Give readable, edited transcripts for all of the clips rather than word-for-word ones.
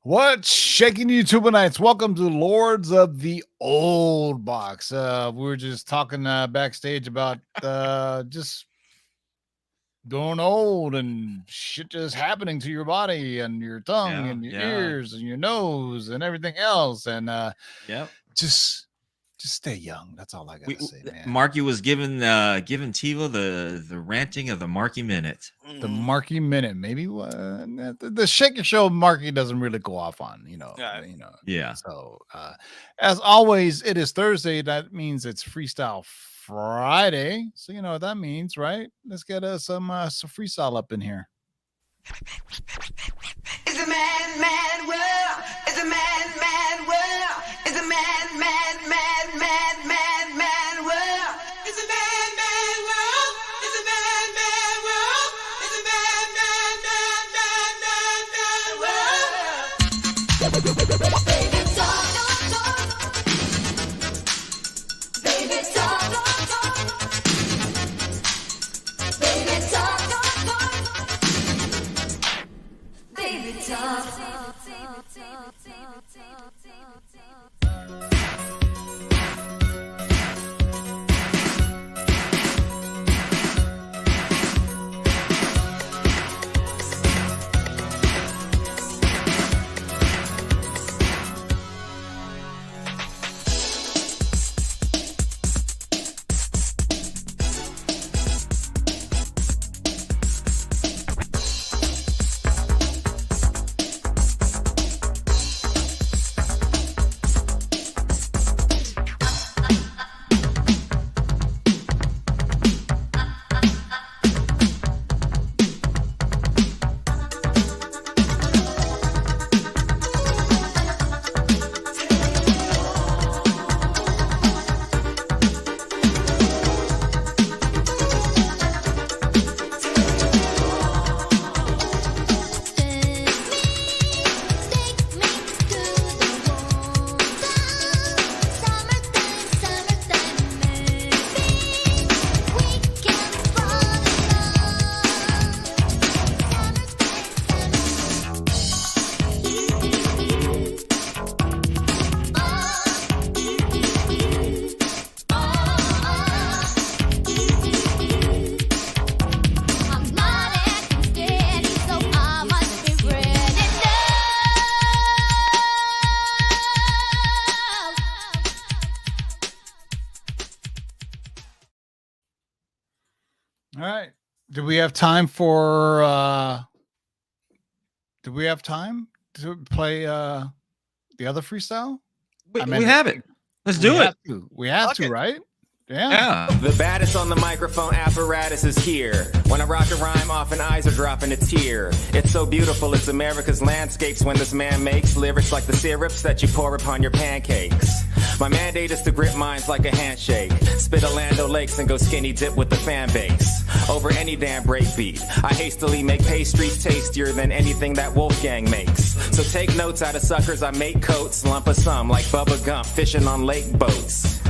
What's shaking YouTubeites? Welcome to Lords of the Old Box. We were just talking backstage about just going old and shit just happening to your body and your tongue and your ears and your nose and everything else. And just stay young. That's all I gotta say, man. Marky was giving Tivo the ranting of the Marky Minute. The Marky Minute, maybe the Shaker Show Marky doesn't really go off on, Yeah. So as always, it is Thursday. That means it's Freestyle Friday. So you know what that means, right? Let's get some freestyle up in here. It's a man world. It's a man world. It's a man world. It's a man world. It's a man world. It's a man world. Baby talk. Baby talk. Baby talk. Baby talk. All right. Do we have time to play the other freestyle? We have it. Let's do it. We have to, right? Yeah. The baddest on the microphone apparatus is here. When I rock a rhyme, often eyes are dropping a tear. It's so beautiful, it's America's landscapes when this man makes lyrics like the syrups that you pour upon your pancakes. My mandate is to grip minds like a handshake. Spit a Lando Lakes and go skinny dip with the fan base. Over any damn breakbeat, I hastily make pastries tastier than anything that Wolfgang makes. So take notes out of suckers, I make coats, lump of some like Bubba Gump, fishing on lake boats.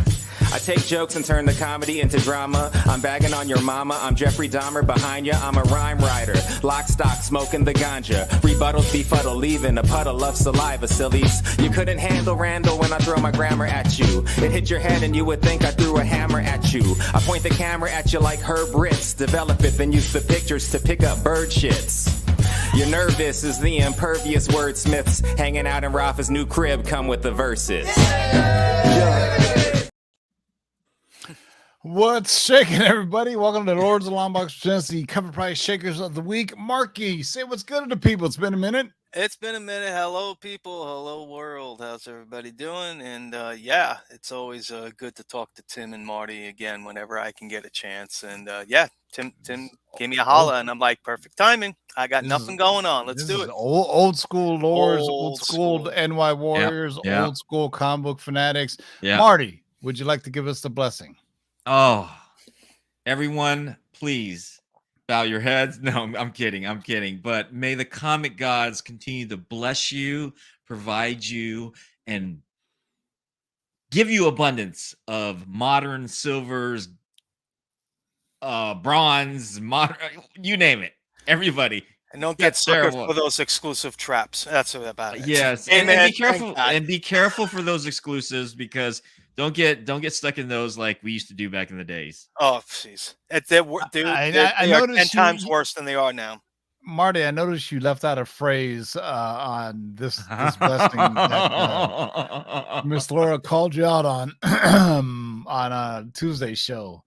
I take jokes and turn the comedy into drama. I'm bagging on your mama, I'm Jeffrey Dahmer behind ya. I'm a rhyme writer, lock stock, smoking the ganja. Rebuttals befuddle, leaving a puddle of saliva, sillies. You couldn't handle Randall when I throw my grammar at you. It hit your head and you would think I threw a hammer at you. I point the camera at you like Herb Ritz. Develop it, then use the pictures to pick up bird shits. You're nervous as the impervious wordsmiths hanging out in Rafa's new crib come with the verses. What's shaking, everybody? Welcome to Lords of the Long Box presents the CovrPrice Shakers of the Week. Marky, say what's good to the people. It's been a minute. It's been a minute. Hello, people. Hello, world. How's everybody doing? And yeah, it's always good to talk to Tim and Marty again whenever I can get a chance. And yeah, Tim gave me a holla, and I'm like, perfect timing. I got nothing going on. Let's do it. Old school Lords, old school NY Warriors, old school comic book fanatics. Yeah. Marty, would you like to give us the blessing? Oh, everyone, please bow your heads. No, I'm kidding. But may the comic gods continue to bless you, provide you, and give you abundance of modern silvers, bronze, modern, you name it. Everybody, And don't That's get suckered terrible. for those exclusive traps. That's about it. Yes, Hey, and man, be thank careful God. and be careful for those exclusives because don't get stuck in those like we used to do back in the days. Oh, jeez. They I are 10 noticed times worse than they are now. Marty, I noticed you left out a phrase on this vesting that Miss Laura called you out on on a Tuesday show.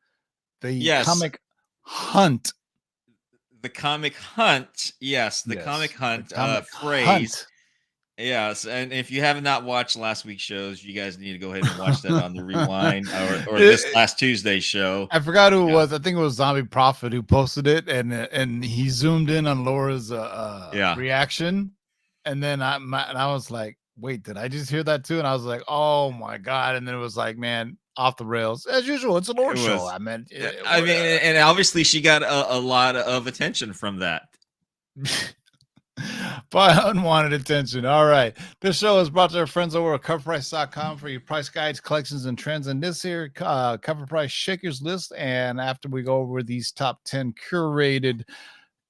The Yes. comic hunt. The comic hunt, yes, the Yes, comic the hunt comic phrase. hunt. Yes, and if you have not watched last week's shows, you guys need to go ahead and watch that on the rewind or this last Tuesday's show. I forgot who it Yeah. was. I think it was Zombie Prophet who posted it, and he zoomed in on Laura's Yeah. reaction, and then I was like, "Wait, did I just hear that too?" And I was like, "Oh my god!" And then it was like, "Man, off the rails as usual. It's a Laura It show." was. I mean, I mean, and obviously she got a lot of attention from that. by unwanted attention. All right. This show is brought to our friends over at CovrPrice.com for your price guides, collections, and trends. And this here, Cover Price Shakers list. And after we go over these top 10 curated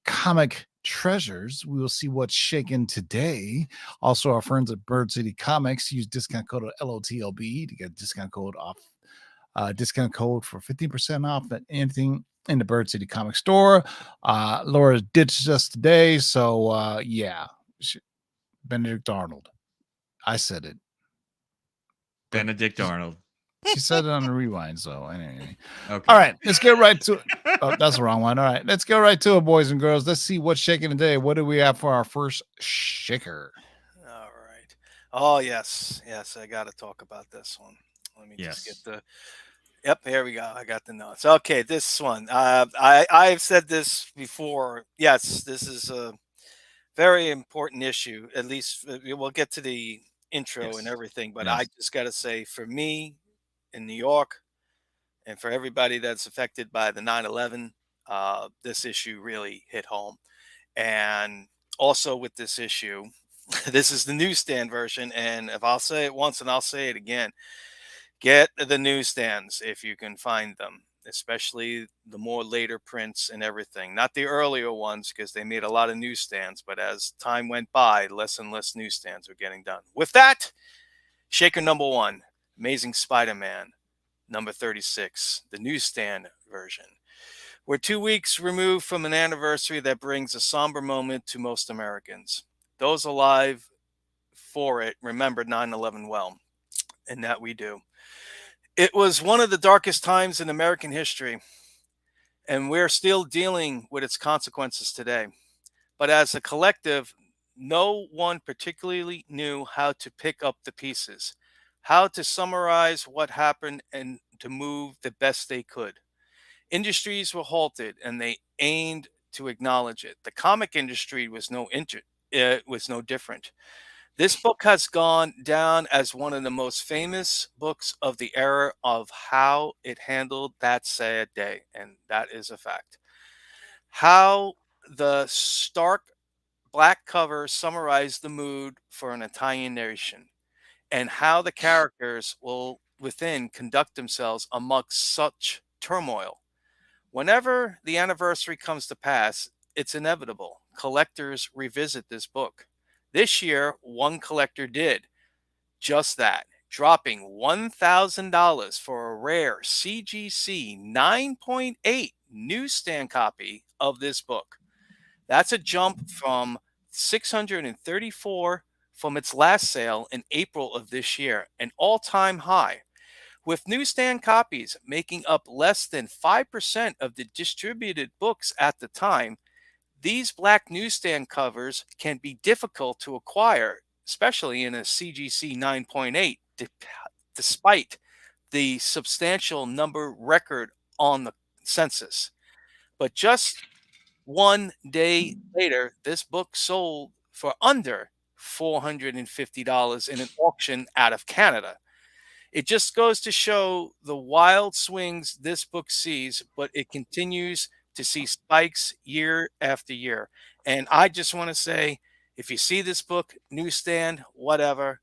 comic treasures, we will see what's shaken today. Also, our friends at Bird City Comics use discount code LOTLB to get a discount code off. Discount code for 15% off at anything in the Bird City Comic Store. Laura ditched us today, so yeah, Benedict Arnold. I said it. Benedict Arnold. She said it on the rewind. So anyway, Okay. all right, let's get right to it. Oh, that's the wrong one. All right, let's get right to it, boys and girls. Let's see what's shaking today. What do we have for our first shaker? All right. Oh, yes. Yes, I got to talk about this one. Let me just Yes. get the. Yep, here we go. I got the notes. Okay, this one. I've said this before. Yes, this is a very important issue. At least we'll get to the intro and Yes. everything, but Yes. I just got to say, for me in New York, and for everybody that's affected by the 9/11, this issue really hit home. And also with this issue, this is the newsstand version. And if I'll say it once and I'll say it again, get the newsstands if you can find them, especially the more later prints and everything. Not the earlier ones because they made a lot of newsstands, but as time went by, less and less newsstands were getting done. With that, shaker number 1, Amazing Spider-Man, number 36, the newsstand version. We're 2 weeks removed from an anniversary that brings a somber moment to most Americans. Those alive for it remember 9/11 well, and that we do. It was one of the darkest times in American history, and we're still dealing with its consequences today. But as a collective, no one particularly knew how to pick up the pieces, how to summarize what happened, and to move the best they could. Industries were halted, and they aimed to acknowledge it. The comic industry was no different. This book has gone down as one of the most famous books of the era of how it handled that sad day, and that is a fact. How the stark black cover summarized the mood for an Italian nation, and how the characters will within conduct themselves amongst such turmoil. Whenever the anniversary comes to pass, it's inevitable. Collectors revisit this book. This year, one collector did just that, dropping $1,000 for a rare CGC 9.8 newsstand copy of this book. That's a jump from 634 from its last sale in April of this year, an all-time high. With newsstand copies making up less than 5% of the distributed books at the time, these black newsstand covers can be difficult to acquire, especially in a CGC 9.8, despite the substantial number record on the census. But just one day later, this book sold for under $450 in an auction out of Canada. It just goes to show the wild swings this book sees, but it continues to see spikes year after year. And I just want to say, if you see this book, newsstand, whatever,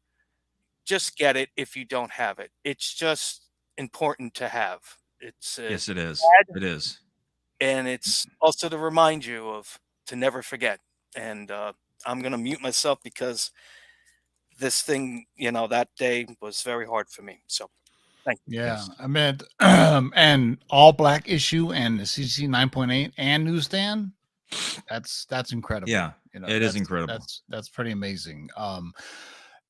just get it if you don't have it. It's just important to have. It's Yes, it is. sad, It is. and it's also to remind you of to never forget And I'm gonna mute myself because this thing, that day was very hard for me. So thank you. Yeah, Yes. I meant and all black issue and the CC 9.8 and newsstand. That's incredible. Yeah, it is incredible. That's pretty amazing.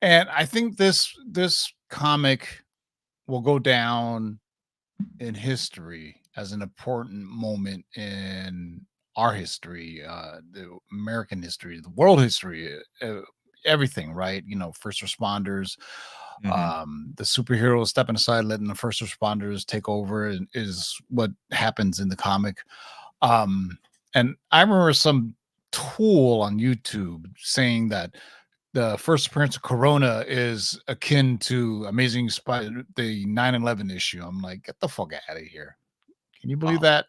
And I think this comic will go down in history as an important moment in our history, the American history, the world history, everything, right? First responders, Mhm. the superheroes stepping aside, letting the first responders take over is what happens in the comic. And I remember some tool on YouTube saying that the first appearance of Corona is akin to Amazing Spider, the 9/11 issue. I'm like, get the fuck out of here. Can you believe Wow. that?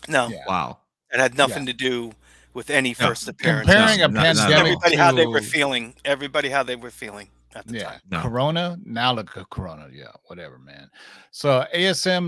No, Yeah. Wow. it had Yeah. nothing to do with any No. first appearance. Comparing a not at all. pandemic Everybody how they were to feeling. Everybody how they were feeling at the yeah, time. No. Corona. Now look at Corona. Yeah, whatever, man. So ASM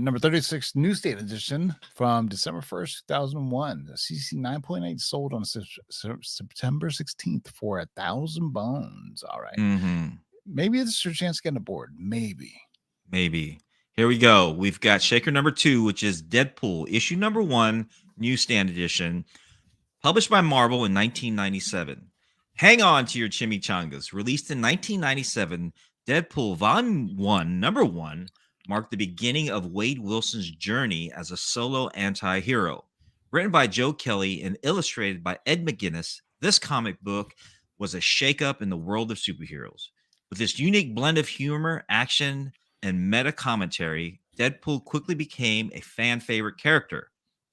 number 36 newsstand edition from December 1st, 2001. The CC 9.8 sold on September 16th for 1,000 bones. All right. Mhm. Maybe it's your chance to get on board. Maybe. Maybe. Here we go. We've got Shaker number 2, which is Deadpool, issue number 1, newsstand edition, published by Marvel in 1997. Hang on to your chimichangas. Released in 1997, Deadpool Volume 1, number 1, marked the beginning of Wade Wilson's journey as a solo anti hero. Written by Joe Kelly and illustrated by Ed McGuinness, this comic book was a shakeup in the world of superheroes. With this unique blend of humor, action, and meta commentary, Deadpool quickly became a fan favorite character.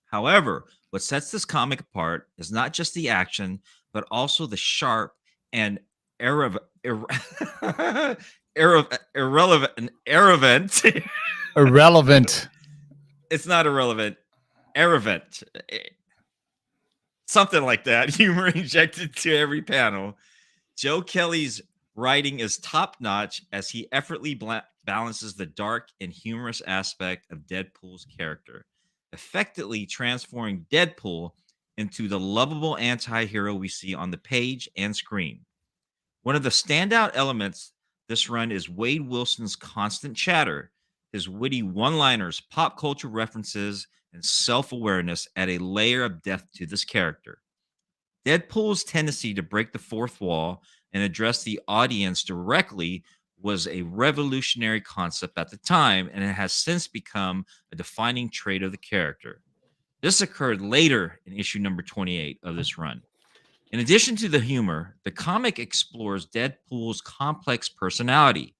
However, what sets this comic apart is not just the action, but also the sharp and irrev- irre- irrelevant. Irrelevant. It's not irrelevant. Irrelevant. Something like that. Humor injected to every panel. Joe Kelly's writing is top notch as he effortlessly balances the dark and humorous aspect of Deadpool's character, effectively transforming Deadpool into the lovable anti hero we see on the page and screen. One of the standout elements this run is Wade Wilson's constant chatter, his witty one liners, pop culture references, and self awareness add a layer of depth to this character. Deadpool's tendency to break the fourth wall and address the audience directly was a revolutionary concept at the time, and it has since become a defining trait of the character. This occurred later in issue number 28 of this run. In addition to the humor, the comic explores Deadpool's complex personality.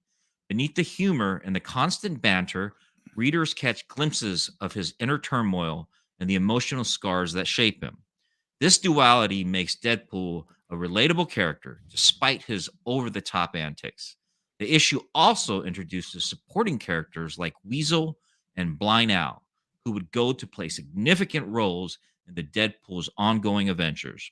Beneath the humor and the constant banter, readers catch glimpses of his inner turmoil and the emotional scars that shape him. This duality makes Deadpool a relatable character despite his over the top antics. The issue also introduces supporting characters like Weasel and Blind Owl, who would go to play significant roles in the Deadpool's ongoing adventures.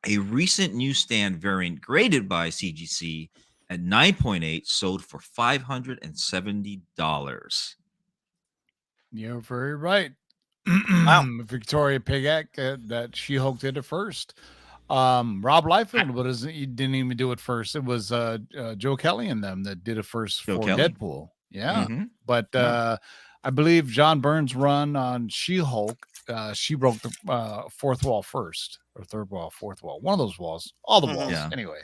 A recent newsstand variant graded by CGC at 9.8 sold for $570. You're very right. Wow. Victoria Pigak, that She-Hulk did it first. Rob Liefeld he didn't even do it first. It was Joe Kelly and them that did it first Joe for Kelly. Deadpool. Yeah. Mhm. But Yeah. I believe John Byrne's run on She-Hulk, she broke the fourth wall first, or third wall, fourth wall. One of those walls. All the walls. Yeah. Anyway.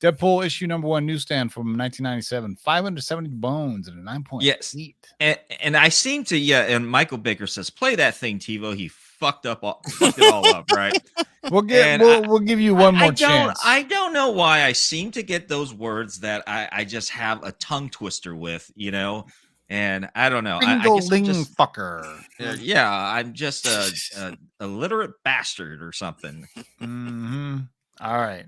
Deadpool issue number 1 newsstand from 1997. 570 bones and a 9.8. Yes. And I seem to, and Michael Baker says, play that thing, TiVo. He fucked it all up, right? We'll give you one more chance. I don't know why I seem to get those words that I just have a tongue twister with, and I don't know. I guess I'm just, fucker. yeah, I'm just a illiterate bastard or something. Mm-hmm. All right.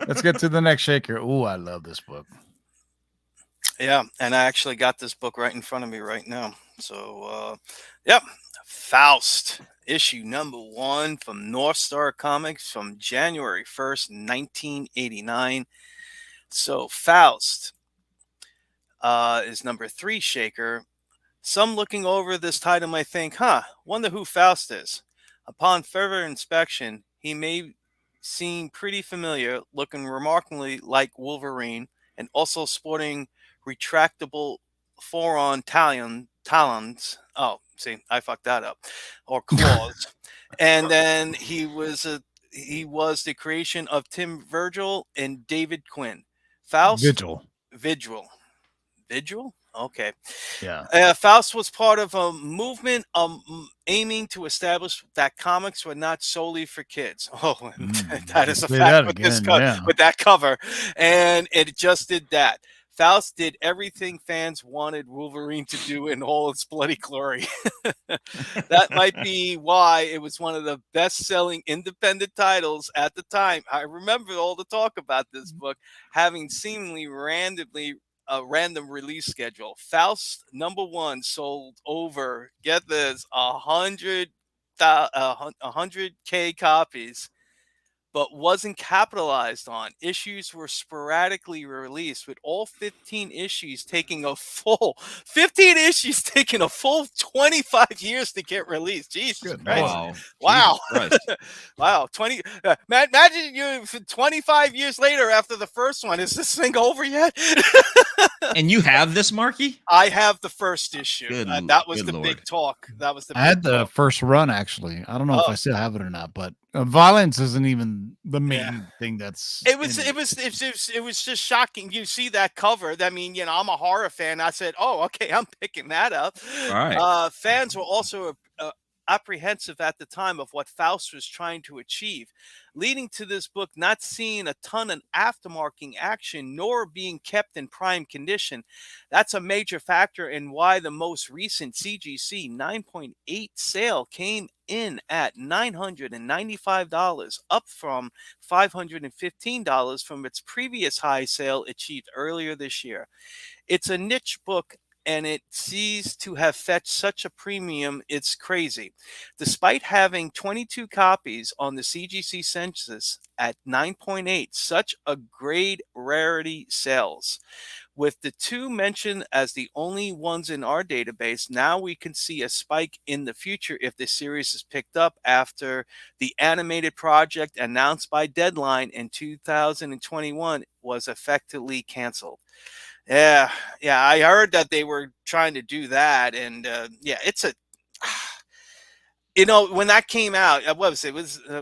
Let's get to the next shaker. Oh, I love this book. Yeah, and I actually got this book right in front of me right now. So, yep, Faust, issue number 1 from North Star Comics from January 1st, 1989. So, Faust is number 3 shaker. Some looking over this title might think, wonder who Faust is. Upon further inspection, he may seem pretty familiar, looking remarkably like Wolverine, and also sporting retractable four-on talons. Oh, see, I fucked that up. Or claws. And then he was the creation of Tim Virgil and David Quinn. Faust Vigil. Vigil? Okay. Yeah. Faust was part of a movement aiming to establish that comics were not solely for kids. Oh, that is a Say fact that with this again, yeah. with that cover, and it just did that. Faust did everything fans wanted Wolverine to do in all its bloody glory. That might be why it was one of the best-selling independent titles at the time. I remember all the talk about this book having seemingly randomly a random release schedule. Faust #1 sold over, get this, 100K copies, but wasn't capitalized on. Issues were sporadically released, with all 15 issues taking a full 25 years to get released. Jesus Good Christ. Wow. Wow. Jesus Christ. Wow. Imagine you 25 years later after the first one. Is this thing over yet? And you have this, Marky? I have the first issue. Good That was good the Lord. big talk. That was the I had big the talk. first run actually. I don't know if Oh. I still have it or not, but violence isn't even the main Yeah. thing that's. It was in it was just shocking. You see that cover. I mean, I'm a horror fan. I said, "Oh, okay, I'm picking that up." All right. Fans were also apprehensive at the time of what Faust was trying to achieve, leading to this book not seeing a ton of aftermarket action nor being kept in prime condition. That's a major factor in why the most recent CGC 9.8 sale came in at $995, up from $515 from its previous high sale achieved earlier this year. It's a niche book, and it seems to have fetched such a premium, it's crazy. Despite having 22 copies on the CGC census at 9.8, such a grade rarity sells. With the two mentioned as the only ones in our database, now we can see a spike in the future if the series is picked up after the animated project announced by Deadline in 2021 was effectively canceled. Yeah, I heard that they were trying to do that, and it's a, when that came out, what was it?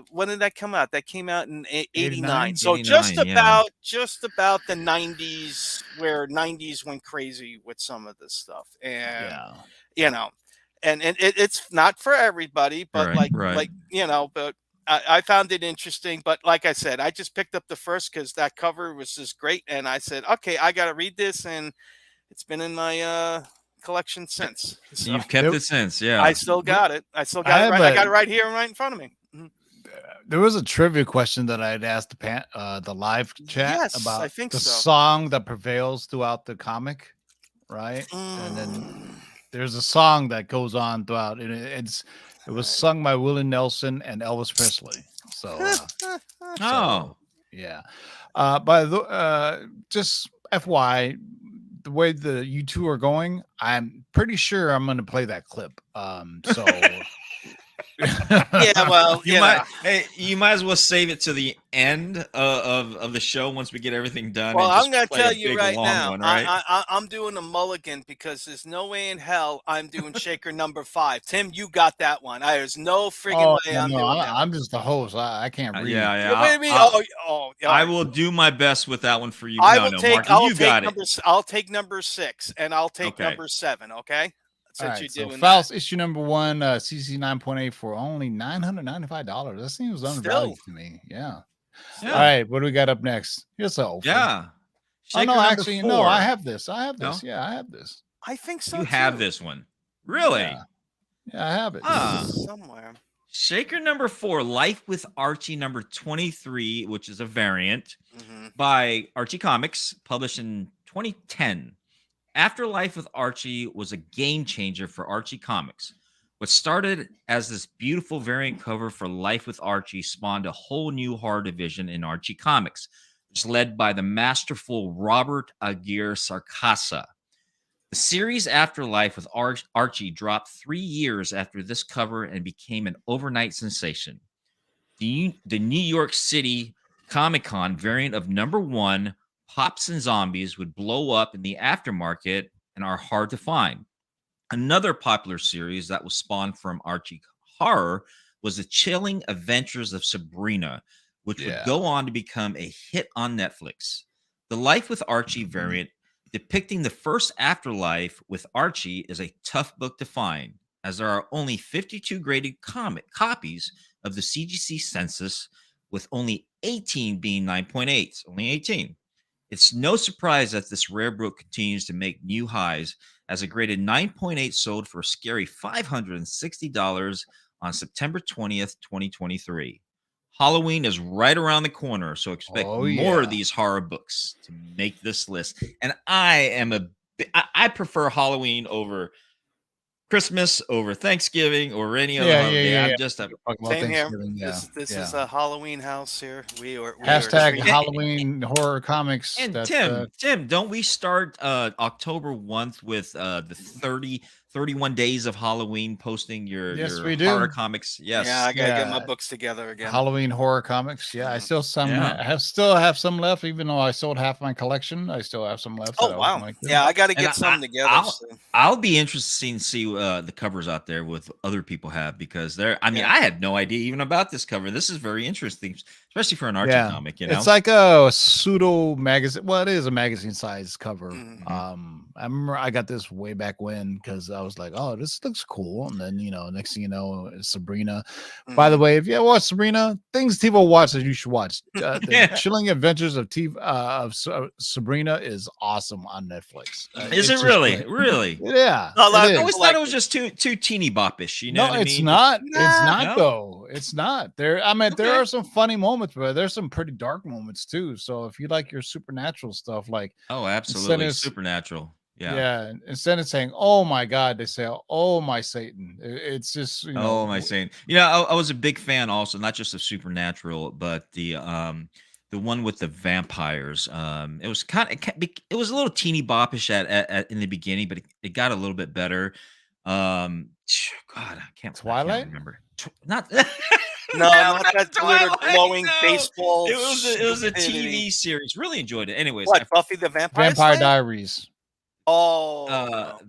When did that come out? That came out in '89. So 89, yeah. just about the '90s, where '90s went crazy with some of this stuff, and yeah. and it's not for everybody, but Right. but I found it interesting. But like I said, I just picked up the first because that cover was just great, and I said, okay, I got to read this, and it's been in my collection since. So You've kept it since, yeah. I still got it. I got it right here, right in front of me. Mhm. There was a trivia question that I had asked the live chat Yes, about I think the so. song that prevails throughout the comic, right? And then Mm. there's a song that goes on throughout, and it was sung by Willie Nelson and Elvis Presley. So, Oh. yeah. Just FYI, the way you two are going, I'm pretty sure I'm going to play that clip. So. Yeah, well, you might as well save it to the end of the show once we get everything done. Well, and I'm just going to play a tell you big, right long now, one, right? I'm doing a mulligan because there's no way in hell I'm doing Shaker #5. Tim, you got that one. There's no friggin' way I'm doing that. I'm just the host. I can't read. Yeah. What do you mean? I will do my best with that one for you. Marky, you got it. I'll take #6 and I'll take Okay. #7. Okay. All right, so Faust issue #1, CC 9.8 for only $995. That seems undervalued to me. Yeah. All right, what do we got up next? Here's an old Yeah. Oh, no, actually, 4. no, I have this. No? Yeah, I have this. I think so. You have this one. Really? Yeah, I have it. Somewhere. Shaker #4, Life with Archie #23, which is a variant by Archie Comics, published in 2010. After Life with Archie was a game changer for Archie Comics. What started as this beautiful variant cover for Life with Archie spawned a whole new horror division in Archie Comics, which is led by the masterful Robert Aguirre Sarcasa. The series After Life with Archie dropped 3 years after this cover and became an overnight sensation. the New York City Comic-Con variant of #1 Pops and Zombies would blow up in the aftermarket and are hard to find. Another popular series that was spawned from Archie Horror was The Chilling Adventures of Sabrina, which would Yeah. go on to become a hit on Netflix. The Life with Archie variant, depicting the first afterlife with Archie, is a tough book to find, as there are only 52 graded comic copies of the CGC census, with only 18 being 9.8s, only 18. It's no surprise that this rare book continues to make new highs, as a graded 9.8 sold for a scary $560 on September 20th, 2023. Halloween is right around the corner, so expect Oh, more yeah. of these horror books to make this list. And I prefer Halloween over Christmas, over Thanksgiving, or any other holiday. I'm just a Talking about Same here. Thanksgiving, yeah. This yeah. is a Halloween house here. We are Hashtag treating- Halloween horror comics. And That's, Tim, don't we start October 1 with the 31 days of Halloween, posting your Yes, your we do. horror comics? Yes. Yeah, I gotta get my Yeah. books together again. Halloween horror comics. Yeah, I still Yeah. still have some left, even though I sold half my collection. I still have some left. that I Oh would wow! like to- Yeah, I gotta And get some together. I'll, so- I'll be interested to see the covers out there with other people have, because I mean, Yeah. I had no idea even about this cover. This is very interesting, especially for an Archie Yeah. comic. You know, It's like a pseudo magazine. Well, it is a magazine size cover. Mhm. I remember I got this way back when, because I was like, "Oh, this looks cool." And then next thing you know, it's Sabrina. By the way, if you watch Sabrina, things people watch that you should watch. The Yeah. Chilling Adventures of Sabrina is awesome on Netflix. is It's it just really? great. Really? Yeah. A lot it of I is. always people thought it like was just too teeny boppish. You No, know what I it's mean? not. It's not No? though. It's not. There. I mean, there Okay. are some funny moments, but there's some pretty dark moments too. So if you like your supernatural stuff, like Oh, absolutely. it's- Supernatural. Yeah. yeah, instead of saying "Oh my God," they say "Oh my Satan." It's just Oh, my saying. I was a big fan also, not just of Supernatural, but the one with the vampires. It was it was a little teeny boppish at in the beginning, but it got a little bit better. God, I can't Twilight? remember. Not No, not that glitter Twilight, glowing no. baseball. It was a stupidity. TV series. Really enjoyed it. Anyways, What, Buffy the Vampire Vampire Slayer? Diaries. Oh, no.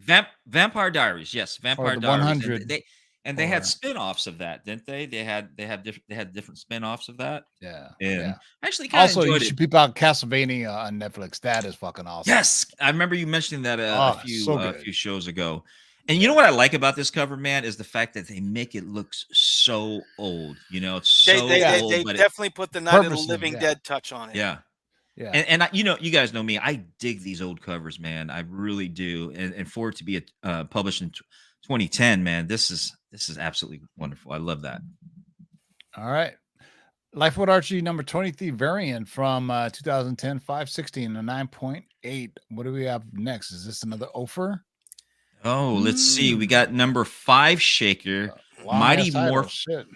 Vampire Diaries. Yes, Vampire the Diaries. 100 They had or- spin-offs of that, didn't they? They had different spin-offs of that. Yeah. And yeah. I actually kind of Also, you enjoyed should it. peep out Castlevania on Netflix. That is fucking awesome. Yes, I remember you mentioning that Oh, a so good. few shows ago. And you know what I like about this cover, man, is the fact that they make it look so old. It's so They old, but definitely put the Night of the Purposely, Living yeah. Dead touch on it. yeah. Yeah. And you guys know me. I dig these old covers, man. I really do. And for it to be published in 2010, man, this is absolutely wonderful. I love that. All right. Life with Archie number 23 variant from 2010, 516, a 9.8. What do we have next? Is this another Ofer? Oh, let's see. We got number 5 Shaker. Long Mighty ass title, Morph- shit.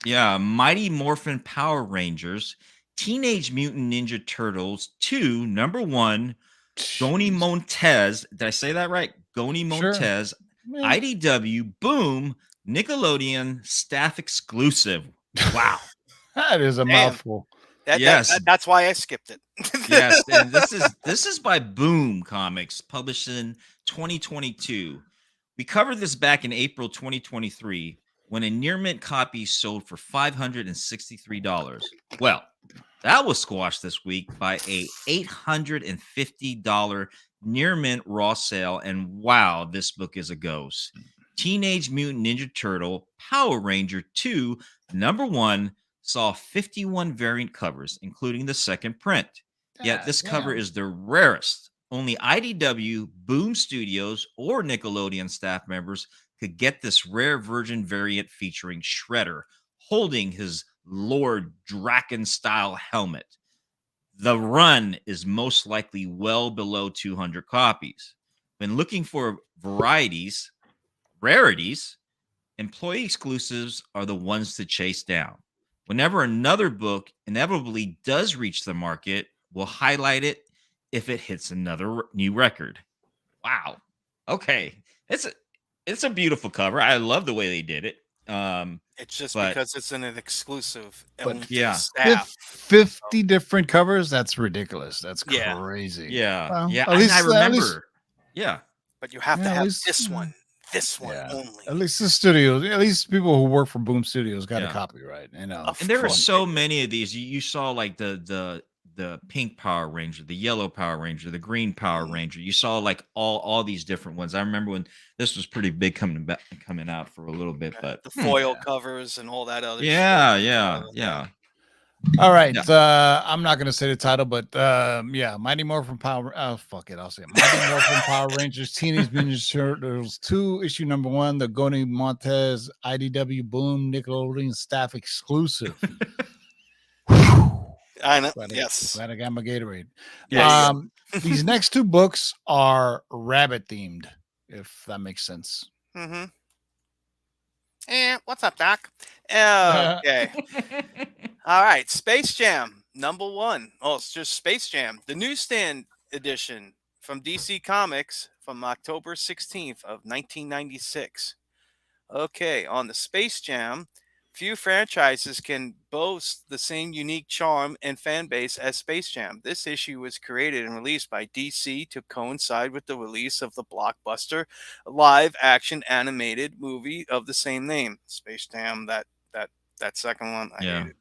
Yeah, Mighty Morphin Power Rangers, Teenage Mutant Ninja Turtles 2, number 1, Goni Jeez. Montez. Did I say that right? Goni Sure. Montez, Man. IDW, Boom, Nickelodeon, staff exclusive. Wow. That is a Damn. mouthful. Yes. That's why I skipped it. Yes, and this is by Boom Comics, published in 2022. We covered this back in April 2023 when a near mint copy sold for $563. Well, that was squashed this week by a $850 near mint raw sale, and wow, this book is a ghost. Teenage Mutant Ninja Turtle Power Ranger 2, number 1, saw 51 variant covers, including the second print. Yet God this cover damn. is the rarest. Only IDW, Boom Studios, or Nickelodeon staff members could get this rare virgin variant featuring Shredder holding his Lord Draken style helmet. The run is most likely well below 200 copies. When looking for rarities, employee exclusives are the ones to chase down. Whenever another book inevitably does reach the market, we'll highlight it if it hits another new record. Wow. Okay. It's a beautiful cover. I love the way they did it. It's just But because it's an exclusive But only to the yeah. staff. 50 different covers. That's ridiculous. That's Yeah. crazy. Yeah, Well, yeah, at and least I at least remember. Yeah, But you have to yeah, at have least this one yeah. only. At least the studios, at least people who work for Boom Studios got a Yeah. copyright. You know, Of and there were course so they do. many of these. You saw like the pink Power Ranger, the yellow Power Ranger, the green Power Ranger. You saw like all these different ones. I remember when this was pretty big coming out for a little bit, but The foil Yeah. covers and all that other shit. yeah. all right. Yeah. I'm not gonna say the title, but yeah, Mighty Morphin Power. Oh fuck it, I'll say it. Mighty Morphin Power Rangers Teenage Mutant Ninja Turtles 2, issue number 1, the Goni Montez IDW Boom Nickelodeon staff exclusive. I know. Glad Yes. I got my Gatorade. Yeah. These next two books are rabbit themed, if that makes sense. Mm-hmm. What's up, Doc? Okay. All right. Space Jam #1. Oh, it's just Space Jam, the newsstand edition from DC Comics from October 16th of 1996. Okay, on the Space Jam, few franchises can boast the same unique charm and fan base as Space Jam. This issue was created and released by DC to coincide with the release of the blockbuster live-action animated movie of the same name, Space Jam. That second one, I Yeah. hated.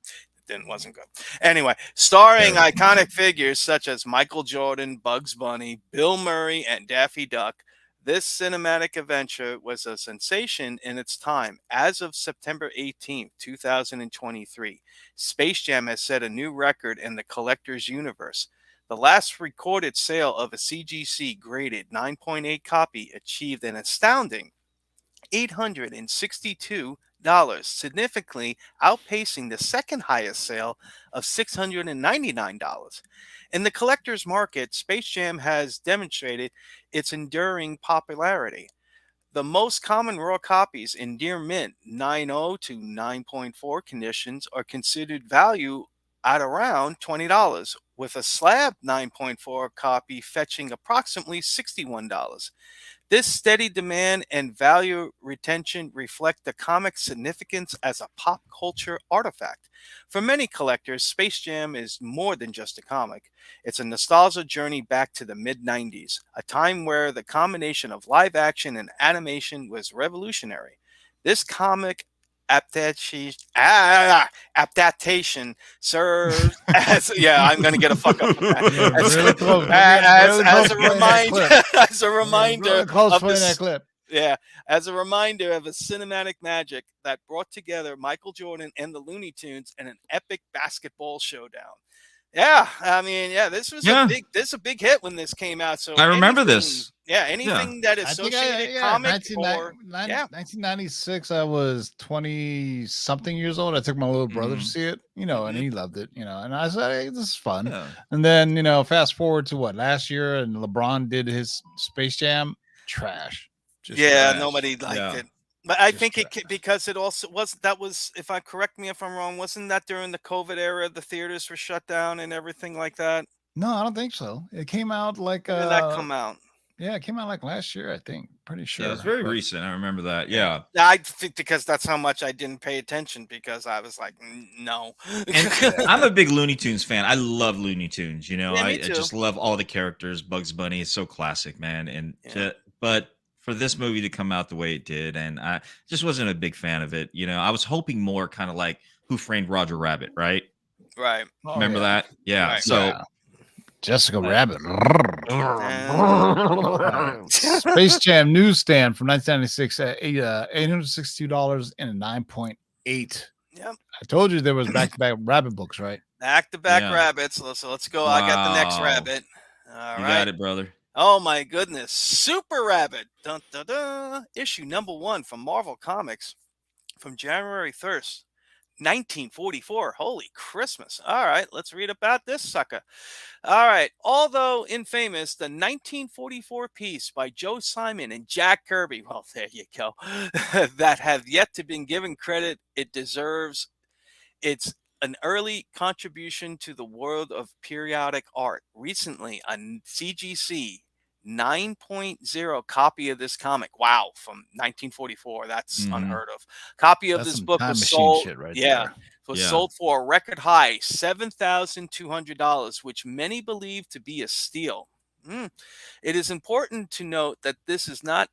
Wasn't good. Anyway, starring Yeah. iconic figures such as Michael Jordan, Bugs Bunny, Bill Murray, and Daffy Duck. This cinematic adventure was a sensation in its time. As of September 18th, 2023, Space Jam has set a new record in the collector's universe. The last recorded sale of a CGC graded 9.8 copy achieved an astounding $862, significantly outpacing the second highest sale of $699. In the collector's market, Space Jam has demonstrated its enduring popularity. The most common raw copies in near mint 9.0 to 9.4 conditions are considered value at around $20, with a slab 9.4 copy fetching approximately $61. This steady demand and value retention reflect the comic's significance as a pop culture artifact. For many collectors, Space Jam is more than just a comic. It's a nostalgia journey back to the mid 90s, a time where the combination of live action and animation was revolutionary. This comic adaptation serves as I'm gonna get a fuck up with that. Yeah, As- really close. as a Playing that reminder, clip. as a Yeah, reminder really close of playing this, that clip. yeah, as a reminder of a cinematic magic that brought together Michael Jordan and the Looney Tunes in an epic basketball showdown. Yeah, I mean, this was Yeah. this is a big hit when this came out. So I remember anything- this. Yeah, anything that I think associated comic or 1996, I was 20 something years old. I took my little brother to Mhm. see it, and he loved it, and I said, hey, this is fun. Yeah. And then, fast forward to last year, and LeBron did his Space Jam. Trash. Just yeah, trash. nobody liked Yeah. it. But I Just think trash. because it also was, if I correct me if I'm wrong, wasn't that during the COVID era the theaters were shut down and everything like that? No, I don't think so. It came out like When did that come out? yeah, it came out like last year, I think. Pretty sure. Yeah, it was very but- recent. I remember that. Yeah. I think because that's how much I didn't pay attention because I was like, no. And I'm a big Looney Tunes fan. I love Looney Tunes. Yeah, I me too. just love all the characters. Bugs Bunny is so classic, man. And Yeah. but for this movie to come out the way it did, and I just wasn't a big fan of it. I was hoping more kind of like Who Framed Roger Rabbit, right? Right. Oh, Remember yeah. that? Yeah. Right. So Yeah. Jessica But- Rabbit. Uh, Space Jam newsstand from 1996 at $862 and a 9.8. Yep. I told you there was back-to-back rabbit books, right? Back-to-back Yeah. rabbits. So let's go. I got the next Wow. rabbit. All you right. got it, brother. Oh my goodness. Super Rabbit. Dun, dun, dun. Issue #1 from Marvel Comics from January 1st, 1944. Holy Christmas. All right, let's read about this sucker. All right. Although infamous, the 1944 piece by Joe Simon and Jack Kirby, well, there you go, that have yet to been given credit it deserves. It's an early contribution to the world of periodic art. Recently, a CGC 9.0 copy of this comic. Wow, from 1944. That's Mhm. unheard of. Copy of That's this some book time was machine sold. shit right Yeah, there. was Yeah. sold for a record high $7,200, which many believe to be a steal. It is important to note that this is not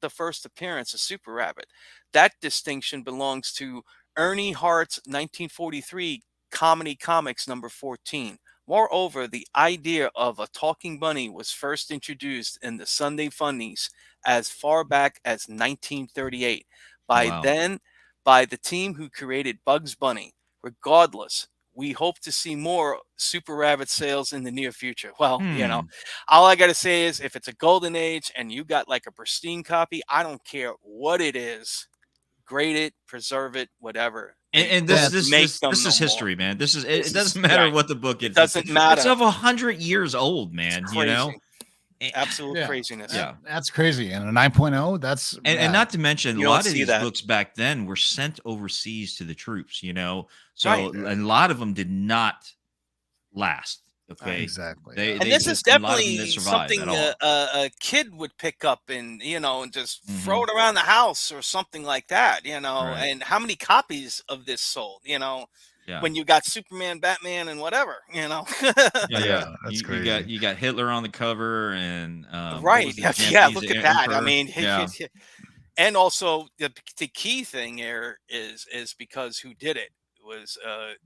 the first appearance of Super Rabbit. That distinction belongs to Ernie Hart's 1943 Comedy Comics number 14. Moreover, the idea of a talking bunny was first introduced in the Sunday Funnies as far back as 1938. By Wow. then, by the team who created Bugs Bunny. Regardless, we hope to see more Super Rabbit sales in the near future. Well, all I got to say is if it's a golden age and you got like a pristine copy, I don't care what it is. Grade it, preserve it, whatever. And They this don't this make this them this no is more. history, man. This is This it is doesn't matter right. what the book It is. doesn't It's matter. of 100 years old, man. It's You know. crazy. Absolute craziness. Yeah. That's crazy. And a 9.0, that's And not to mention, You a don't lot of see these that. books back then were sent overseas to the troops, you know. So Right. a lot of them did not last. Okay. exactly. They yeah. And this is just a lot of them definitely didn't survive something at all. a kid would pick up and and just throw Mhm. it around the house or something like that, Right. And how many copies of this sold, Yeah. when you got Superman, Batman, and whatever, Yeah, Yeah, that's you got Hitler on the cover and what Right? was it, Yeah, Japanese look at that. I emperor? mean, Yeah. and also the key thing here is because who did it was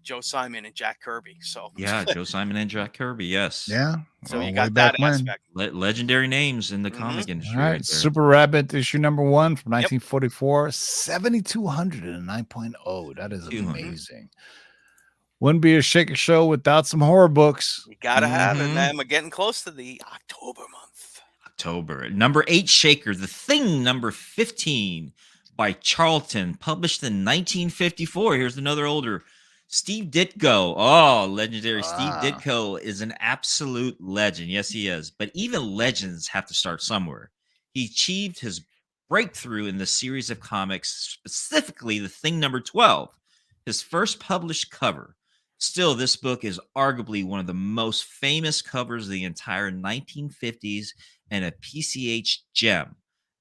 Joe Simon and Jack Kirby. So Yeah, Joe Simon and Jack Kirby, yes. Yeah. so Well, you way got back that when. aspect. Legendary names in the comic Mhm. All industry right. right there. Super Rabbit issue number 1 from Yep. 1944, 7,200 and a 9.0. That is 200. amazing. Wouldn't be a Shaker show without some horror books. You gotta have it, Mhm. man. We're getting close to the October month. October. Number 8 Shaker, The Thing number 15 by Charlton, published in 1954. Here's another older. Steve Ditko. Oh, legendary. Steve Ah. Ditko is an absolute legend. Yes, he is. But even legends have to start somewhere. He achieved his breakthrough in the series of comics, specifically The Thing number 12, his first published cover. Still, this book is arguably one of the most famous covers of the entire 1950s and a PCH gem.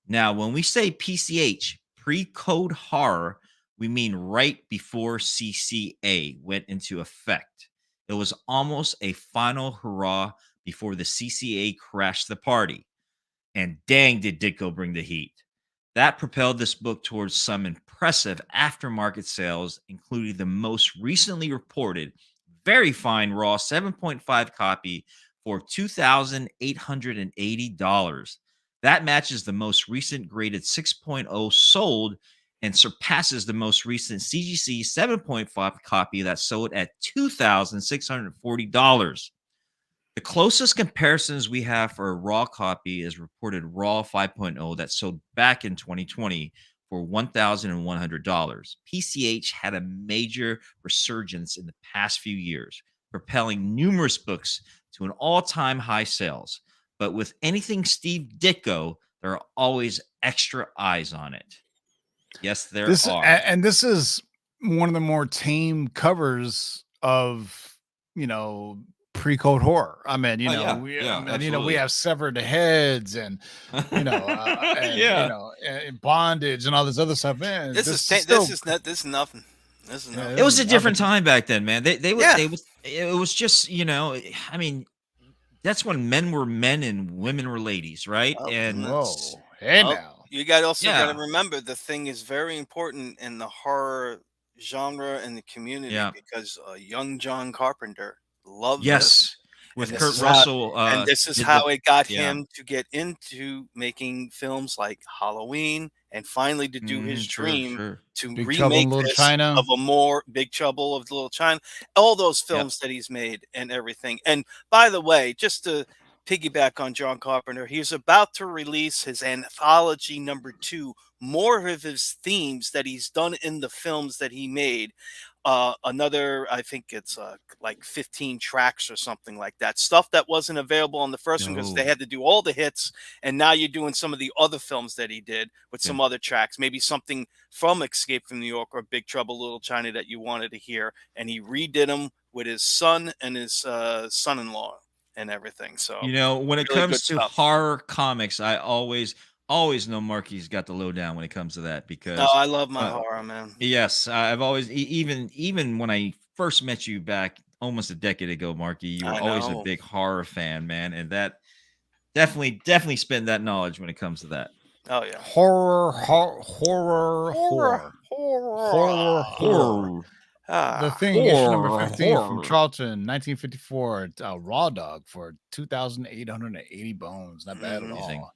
Now, when we say PCH, pre-code horror, we mean right before CCA went into effect. It was almost a final hurrah before the CCA crashed the party. And dang, did Ditko bring the heat. That propelled this book towards some impressive aftermarket sales, including the most recently reported very fine raw 7.5 copy for $2,880. That matches the most recent graded 6.0 sold and surpasses the most recent CGC 7.5 copy that sold at $2,640. The closest comparisons we have for a raw copy is reported raw 5.0 that sold back in 2020 for $1,100. PCH had a major resurgence in the past few years, propelling numerous books to an all-time high sales. But with anything Steve Ditko, there are always extra eyes on it. Yes, there This are. and this is one of the more tame covers of, pre-code horror. I mean, Oh, yeah. we Yeah, we absolutely. have severed heads and Yeah. and bondage and all this other stuff. Man, This is still, this is nothing. This is Yeah, nothing. It was a nothing. different time back then, man. They Yeah. it was just, I mean, that's when men were men and women were ladies, right? Oh, And Whoa, hey Oh, now. you got also got Yeah. to remember the thing is very important in the horror genre and the community Yeah. because young John Carpenter loved this. Yes, with And this Kurt is how- Russell. And this is did how the- it got yeah. him to get into making films like Halloween and finally to do his Sure, dream sure. to Big Trouble in remake Little this China. of a more Big Trouble of Little China, all those films that he's made and everything. And by the way, just to piggyback on John Carpenter, he's about to release his anthology number 2, more of his themes that he's done in the films that he made. Another, I think it's like 15 tracks or something like that. Stuff that wasn't available on the first one because they Yo. had to do all the hits. And now you're doing some of the other films that he did with some other tracks, maybe something from Escape from New York or Big Trouble Little China that you wanted to hear. And he redid them with his son and his son-in-law. and everything. So You know, when it really good comes to stuff. horror comics, I always know Marky's got the lowdown when it comes to that Oh, because I love my uh, horror, man. yes, I've always even when I first met you back almost a decade ago, Marky, you were I always a know. big horror fan, man, and that definitely spend that knowledge when it comes to that. Oh yeah. Horror, horror. Horror, The Ah, Thing, issue number 15 from horror. Charlton, 1954. Raw Dog for 2,880 bones. Not bad at Amazing. all.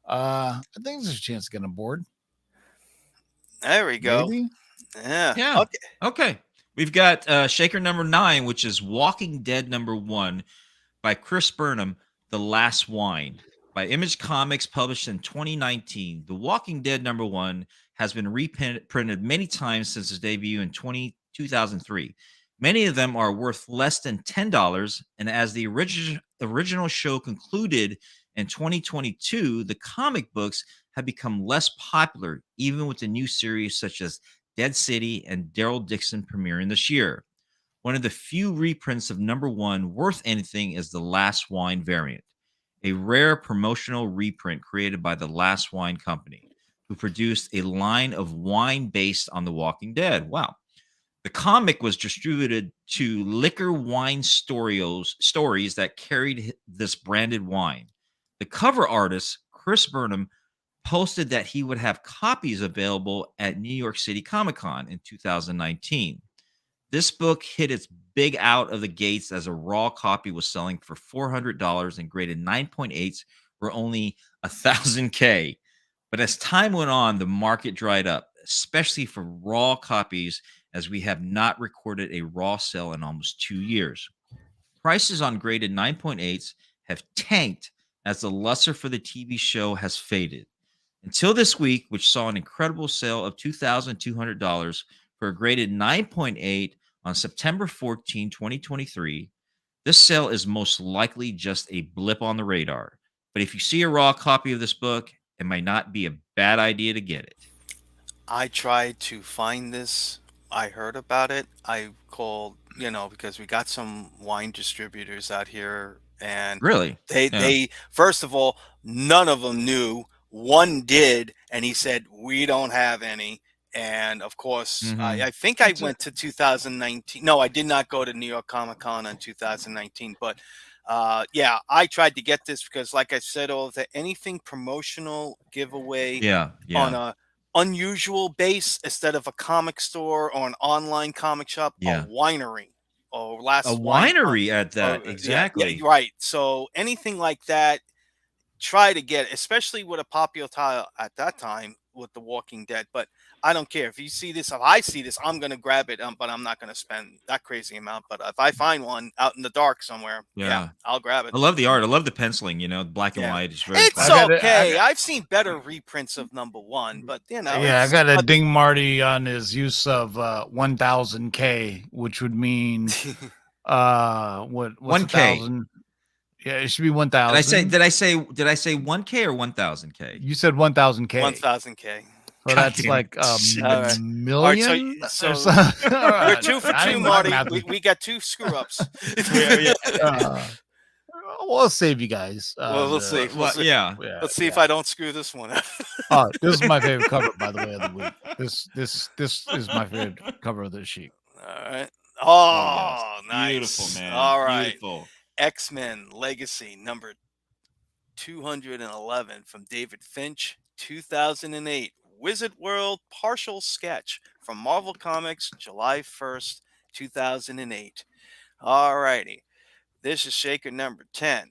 I think there's a chance to get on board. there we go. Maybe. Yeah. Yeah. Okay. Okay. We've got Shaker number 9, which is Walking Dead number 1 by Chris Burnham, The Last Wine. By Image Comics, published in 2019. The Walking Dead number 1 has been reprinted many times since its debut in 2003. Many of them are worth less than $10, and as the original show concluded in 2022, the comic books have become less popular, even with the new series such as Dead City and Daryl Dixon premiering this year. One of the few reprints of number 1 worth anything is the Last Wine variant, a rare promotional reprint created by the Last Wine Company, who produced a line of wine based on The Walking Dead. Wow. The comic was distributed to liquor wine stories that carried this branded wine. The cover artist, Chris Burnham, posted that he would have copies available at New York City Comic Con in 2019. This book hit its big out of the gates as a raw copy was selling for $400 and graded 9.8s for only 1,000K. But as time went on, the market dried up, especially for raw copies, as we have not recorded a raw sale in almost 2 years. Prices on graded 9.8s have tanked as the luster for the TV show has faded. Until this week, which saw an incredible sale of $2,200 for a graded 9.8 on September 14, 2023, this sale is most likely just a blip on the radar. But if you see a raw copy of this book, it might not be a bad idea to get it. I tried to find this. I heard about it. I called, because we got some wine distributors out here, and Really? they Yeah. they first of all, none of them knew. One did, and he said, "We don't have any." And of course, Mhm. I think I It's a- went to 2019. No, I did not go to New York Comic Con in 2019. But yeah, I tried to get this because, like I said, all of the anything promotional giveaway Yeah. on Yeah. a unusual base instead of a comic store or an online comic shop, a Yeah. winery or A last wine. winery at that. Yeah, Exactly. right. So anything like that, try to get, especially with a popular tile at that time with The Walking Dead. But I don't care if you see this. If I see this, I'm gonna grab it. But I'm not gonna spend that crazy amount. But if I find one out in the dark somewhere, Yeah. I'll grab it. I love the art. I love the penciling, black and Yeah. white. It's very It's I classic. got it. okay. I've seen better reprints of number 1, but Yeah, I it's- got to but- ding Marty on his use of 1,000K, which would mean what's 1K. 1,000? Yeah, it should be 1,000. Did I say 1K or 1,000K? You said 1,000K. 1,000K. So God that's damn like it. a Shit. All right. million. So or something? All We're right. 2 for I 2, ain't Marty. math. We got 2 screw ups. We'll save you guys. Well, we'll see. Well, yeah. Let's see if I don't screw this one up. This is my favorite cover, by the way, of the week. This is my favorite cover of this sheet. All right. Oh, Oh, yes. nice. Beautiful, man. All right. Beautiful. X-Men Legacy number 211 from David Finch, 2008. Wizard World partial sketch from Marvel Comics, July 1st, 2008. All righty. This is Shaker number 10.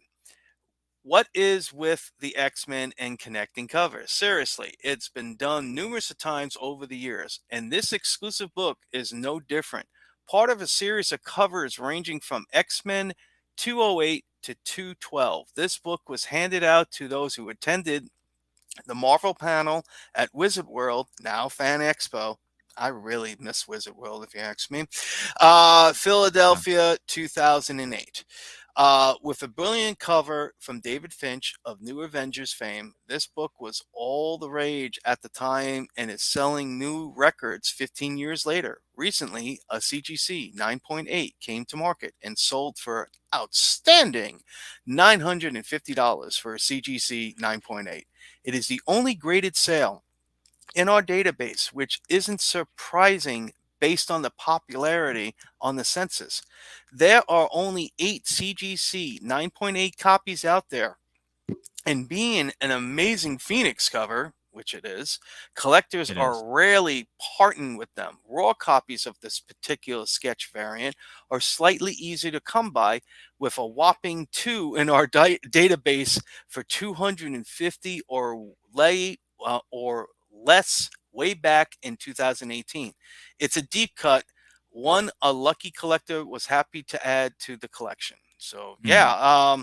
What is with the X-Men and connecting covers? Seriously, it's been done numerous of times over the years, and this exclusive book is no different. Part of a series of covers ranging from X-Men 208 to 212. This book was handed out to those who attended the Marvel panel at Wizard World, now Fan Expo, I really miss Wizard World, if you ask me. Philadelphia, 2008. With a brilliant cover from David Finch of New Avengers fame, this book was all the rage at the time and is selling new records 15 years later. Recently, a CGC 9.8 came to market and sold for outstanding $950 for a CGC 9.8. It is the only graded sale in our database, which isn't surprising based on the popularity on the census. There are only 8 CGC 9.8 copies out there. And being an amazing Phoenix cover, which it is, collectors It are is. rarely parting with them. Raw copies of this particular sketch variant are slightly easier to come by, with a whopping 2 in our database for 250 or less way back in 2018. It's a deep cut, one a lucky collector was happy to add to the collection. So yeah,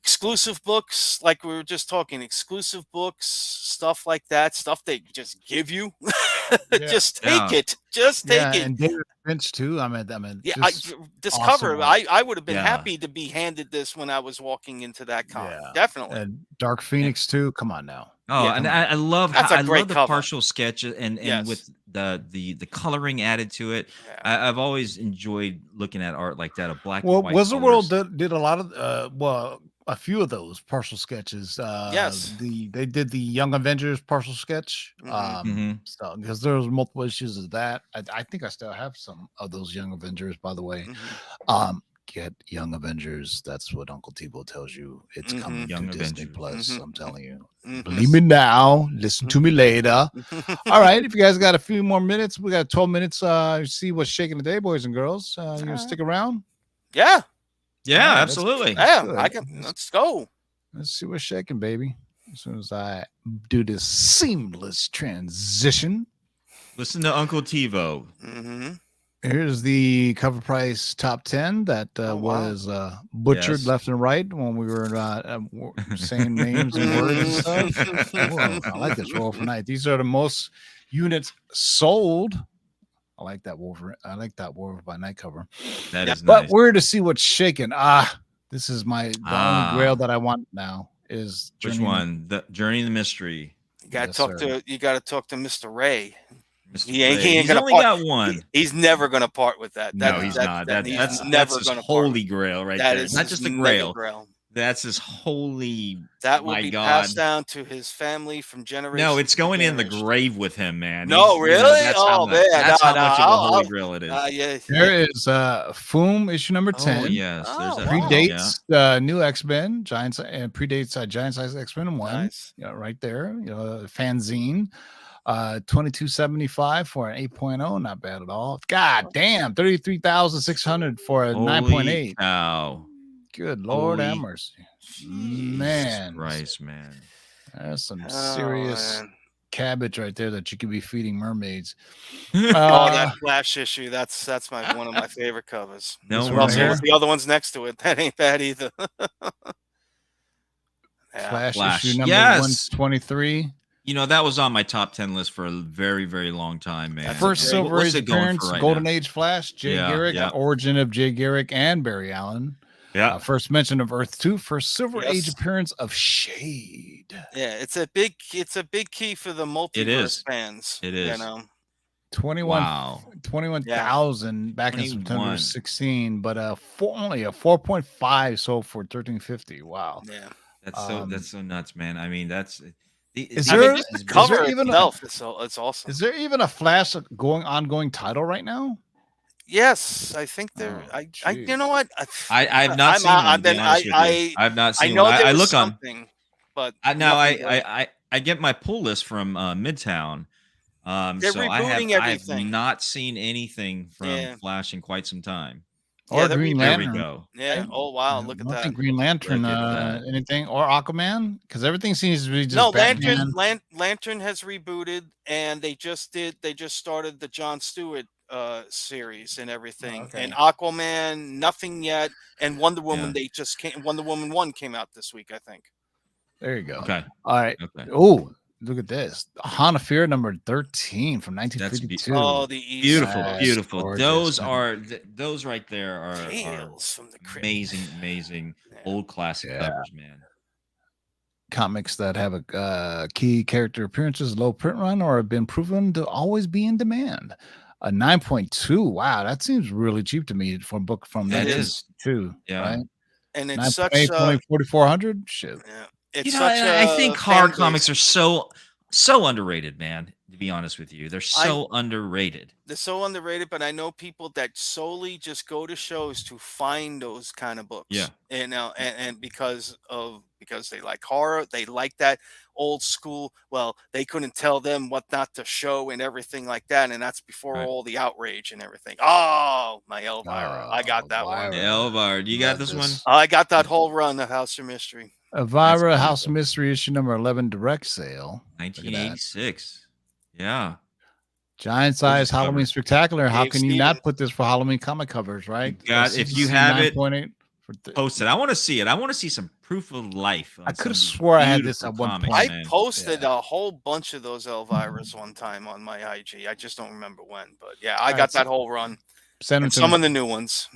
exclusive books, like we were just talking, exclusive books, stuff like that, stuff they just give you. Just take Yeah. it. Just take it. And David Finch too. I mean, Yeah, just Discover. awesome art. I would have been Yeah. happy to be handed this when I was walking into that con. Yeah. Definitely. And Dark Phoenix too. Come on now. Oh, Yeah. and I love That's how a I great love the cover. partial sketch and Yes. with the coloring added to it. Yeah. I've always enjoyed looking at art like that, of black Well, and white. Wizard World colors. did a lot of a few of those partial sketches. Yes. They did the Young Avengers partial sketch. Mhm. So because there was multiple issues of that. I think I still have some of those Young Avengers, by the way. Mhm. Get Young Avengers. That's what Uncle Tebow tells you. It's coming Young to Disney Avengers. Plus. Mhm. I'm telling you. Mhm. Believe me now. Listen to me later. All right. If you guys got a few more minutes, we got 12 minutes. See what's shaking today, boys and girls. You gonna stick around? Yeah. Yeah, All right, absolutely. Yeah. good. I can. Let's go. Let's see what's shaking, baby. As soon as I do this seamless transition, Listen to Uncle TiVo. Mm-hmm. here's the cover price top 10 that Oh, wow. was butchered Yes. left and right when we were saying names and words and stuff. Whoa, I like this roll for night. These are the most units sold. I like that Wolf by Night cover. That is But nice. we're to see what's shaking. This is the only grail Ah. that I want now is Which Journey- one? The Journey in the Mystery. You gotta Yes, talk sir. to Mr. Ray. Mr. He ain't Ray. He's gonna only part- got one. He's never gonna part with that. No, he's not. He's That's never his gonna part holy with. grail right That there. is Not his just a mega grail. That's his holy. That will my be God. passed down to his family from generation. No, it's to going in the generation. grave with him, man. No, He's, really? that's how Oh, much, man. That's No, how no, much of a I'll- holy grail it is. Yeah. There is Foom issue number 10. Oh yes, there's Oh, that. wow. Predates New X-Men, Giants, and predates Giant Size X-Men 1. Nice. Right there. Fanzine. 2275 for an 8.0. Not bad at all. God damn, 33,600 for a Holy 9.8. cow. Good Lord, have Holy mercy. Man, Christ, man. that's some Oh, serious man. cabbage right there that you could be feeding mermaids. Oh, Uh, that Flash issue. That's one of my favorite covers. No This one one Also, here? with the other ones next to it, that ain't bad either. Yeah. Flash Flash. issue number Yes. 123. That was on my top 10 list for a very, very long time, man. First great. Silver What's Age it going appearance, for right Golden now? Age Flash, Jay Yeah, Garrick, yeah. origin of Jay Garrick and Barry Allen. Yeah. First mention of Earth 2, first Silver Age Yes. appearance of Shade. Yeah, it's a big key for the multiverse is. fans. It is. 21,000 back in September 21. 16, but only a 4.5 sold for 1350. Wow. Yeah. That's so nuts, man. I mean, that's Is I there- mean, just the is cover there even a- itself it's awesome. Is there even a Flash ongoing title right now? Yes, I think there. Oh, I you know what? I have not I'm seen out- one. I've to be been- honest with you. I I've not I seen know one. there I was look on. something, but I nothing was- I get my pull list from Midtown. They're So rebooting I have everything. not seen anything from Yeah. Flash in quite some time. Or they're Green rebooting- There we Lantern? go. Yeah. Oh wow, look at that. Nothing Green Lantern, Look at that. anything, or Aquaman, because everything seems to be just No, Batman. Lantern has rebooted, and they just started the Jon Stewart series and everything. okay. And Aquaman, nothing yet. And Wonder Woman, Yeah. Wonder Woman 1 came out this week, I think. There you go. Okay. All right. Okay. Oh, Look at this. Hanafir number 13 from 1952. Oh, the East Beautiful, That's beautiful. gorgeous, Those man. are those right there are Tales from the Crypt. amazing old classic Yeah. covers, man. Comics that have a key character appearances, low print run, or have been proven to always be in demand. A 9.2. Wow, that seems really cheap to me for a book from That is. 1952. Yeah. Right? And it's 9.8, such only 4,400. Shit. yeah, it's You know, such I think a horror fan comics base. are so underrated, man. To be honest with you, they're so underrated. They're so underrated, but I know people that solely just go to shows to find those kind of books. Yeah. And because they like horror, they like that old school. Well, they couldn't tell them what not to show and everything like that, and that's before Right. all the outrage and everything. Oh, my Elvira, I got that one. Elvira, you got this one? I got that whole run of House of Mystery. Elvira That's House of beautiful. Mystery issue number 11 direct sale. 1986. Yeah. Giant size Gorgeous cover. Halloween spectacular. How Dave can you not Stevens. put this for Halloween comic covers, right? got- if you have it, 9.8 for Post it. I want to see it. I want to see some proof of life. I could have swore I had this at one point. I Man. posted Yeah. a whole bunch of those Elviras one time on my IG. I just don't remember when, but yeah, I Alright, got so- that whole run Send them and to some me. of the new ones.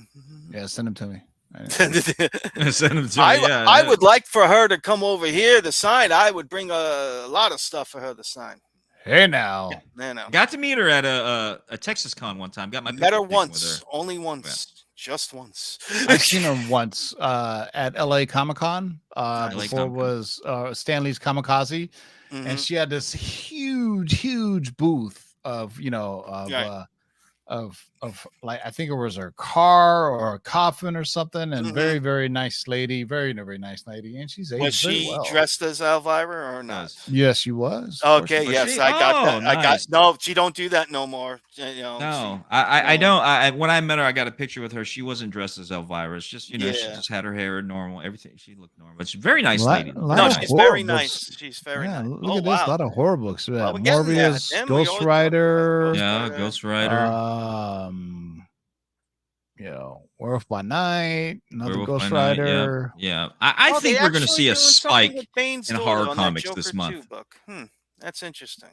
Yeah, send them to me. Send them to me. I would like for her to come over here to sign. I would bring a lot of stuff for her to sign. Hey now. No. Got to meet her at a Texas con one time. Got my Met her picture taken with once, her. only once, just once. I've seen her once at LA Comic Con. LA Before it Comic-Con. was Stanley's Kamikaze. Mhm. And she had this huge booth of Right. of like I think it was her car or a coffin or something, and Mhm. very nice lady, very nice lady, and she's aged Was very she well. dressed as Elvira or not? Yes. Yes, she was. Of course Okay, she was. yes, she? I got that. Oh, I got nice. no. She don't do that no more. You know, No, she- I no. don't. When I met her, I got a picture with her. She wasn't dressed as Elvira. It's just she Yeah. just had her hair normal. Everything. She looked normal. But she's a very nice Lot- lady. lot No, of she's horror very books. nice. She's very Yeah, nice. look Oh at this. A wow. lot of horror books. Yeah, we're getting there. Morbius, Damn, we Ghost always talk about Rider. Yeah, Ghost Rider. Werewolf by Night, another Werewolf Ghost by Night, Rider. Yeah. I Oh, think they we're going to actually see a doing something spike with Bane's in daughter horror on that comics Joker this 2 month. book. That's interesting.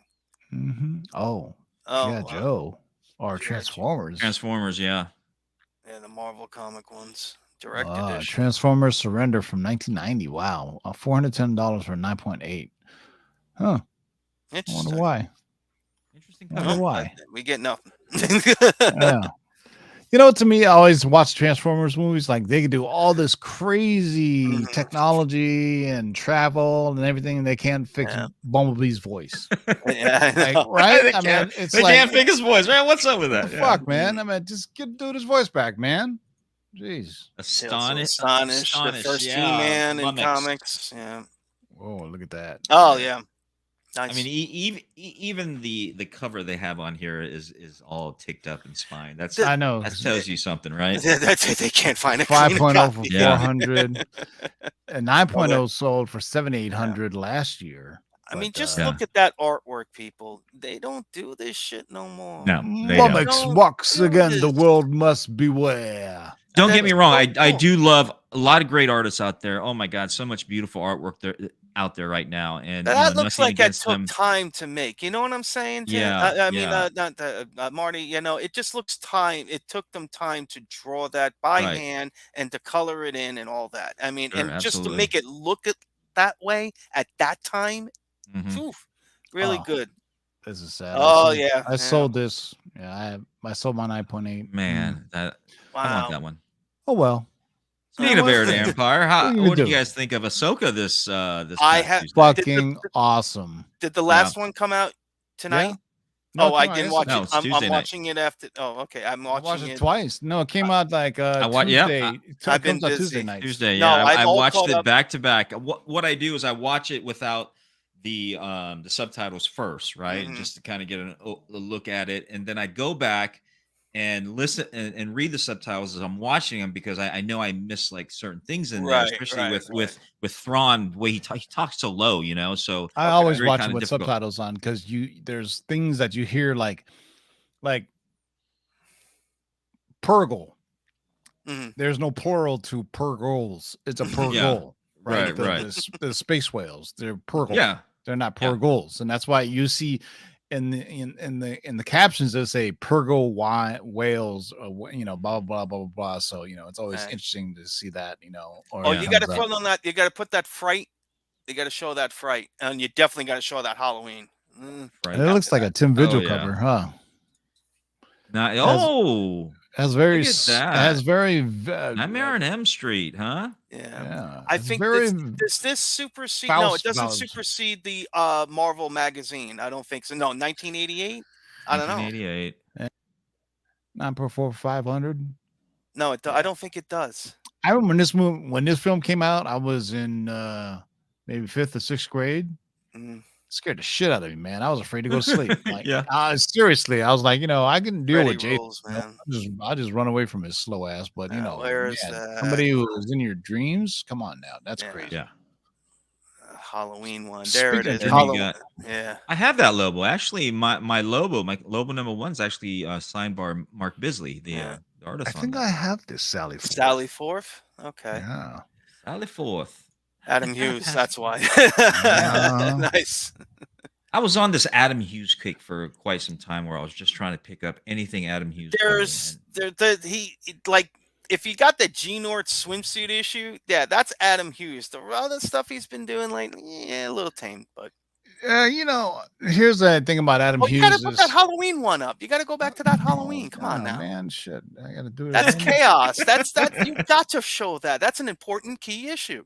Oh, Oh, yeah, wow. Joe or G.I. Joe. Transformers. Transformers, yeah. Yeah, the Marvel comic ones, direct edition. Transformers Surrender from 1990. Wow, $410 for 9.8. Huh? I wonder Interesting. why. Interesting I cover. wonder why. We get nothing. Yeah. You know, to me, I always watch Transformers movies. Like they could do all this crazy Mhm. technology and travel and everything, and they can't fix Yeah. Bumblebee's voice. Yeah, I Like, know. right? They I mean, can't- it's they like, can't fix his voice, man. What's up with what that? the Yeah. fuck, man? I mean, just get dude his voice back, man. Jeez. Astonished. The first yeah. He-Man in Lummoxed. comics. Yeah. Whoa, look at that. Oh yeah. Nice. I mean, even the cover they have on here is all ticked up and spine. That's I know. that tells you something, right? that's it. They can't find a 5.0 for copy. Yeah. 400 and 9.0 sold for 7,800 last year. I mean, But, just Yeah. look at that artwork, people. They don't do this shit no more. No, they don't. Lummox Don't walks do again. this. The world must beware. Don't And get me that's wrong. so I cool. do love a lot of great artists out there. Oh my God, so much beautiful artwork there out there right now. And That looks nothing like that against took them. time to make. You know what I'm saying, Jim? Yeah, I mean, yeah. not Marty. You know, it just looks time. It took them time to draw that by Right. hand and to color it in and all that. I mean, Sure, and just to absolutely. make it look that way at that time, Mhm. oof, really Oh, good. This is sad. Oh, I sold, yeah, I yeah. sold this. Yeah, I sold my 9.8. Man, that I Wow. want that one. Oh well. Speaking of Air to Empire, What are you what do gonna you do? guys think of Ahsoka this I past have- Tuesday? Fucking awesome. Did the last one come out tonight? Yeah. No, Oh, I come on, didn't yes, watch No, it. it's I'm Tuesday night. watching it after. Oh, okay. I'm I watching watched it it. twice. No, it came out like yeah, Tuesday. I've It comes been out busy. Tuesday night. Tuesday, No, yeah. I'm I all watched caught it up. back to back. What I do is I watch it without the subtitles first, right? Mhm. Just to kind of get a look at it, and then I go back and listen and read the subtitles as I'm watching them because I know I miss like certain things in there, Right, especially right, with Thrawn, the way he talks so low, you know. So I always very watch it kinda with difficult. subtitles on because there's things that you hear like Purgle. Mhm. There's no plural to Purgles. It's a Purgle. Right, The, right. The space whales. They're Purgle. Yeah, They're not Yeah. Purgles, and that's why you see in the captions they say Purgle whales, or blah blah blah blah blah. So it's always Right. interesting to see that. Or Oh, it you comes got to up. put on that. You got to put that fright. You got to show that fright, and you definitely got to show that Halloween. Right. It looks like a Tim Vigil yeah. cover, huh? Now, Has- Has very look at that. has very Nightmare on M Street, huh? Yeah. I I think very does this supersede? No, it Faust doesn't vibes. supersede the Marvel magazine. I don't think so. No, 1988. I don't know. 1988. 9.4500. No, I don't think it does. I remember when this film came out, I was in maybe 5th or 6th grade. Mm. Scared the shit out of me, man. I was afraid to go to sleep. Like, Yeah. Seriously, I was like, I can deal Freddy with Jason. rules, man. I just run away from his slow ass. But Where's somebody who is in your dreams. Come on now, that's crazy. Yeah. Halloween one. There it Speaking is. of Halloween. Yeah. I have that logo. Actually, my logo number 1 is actually signed by Mark Bisley, the artist. I think I have this Sally Forth. Okay. Yeah. Sally Forth. Adam Hughes. That's why. Nice. I was on this Adam Hughes kick for quite some time, where I was just trying to pick up anything Adam Hughes. If you got the G North swimsuit issue, yeah, that's Adam Hughes. The other stuff he's been doing lately, a little tame, but here's the thing about Adam Hughes. You gotta put that Halloween one up. You gotta go back to that Halloween. Come on now, man. Shit, I gotta do it. That's chaos. That's you got to show that. That's an important key issue.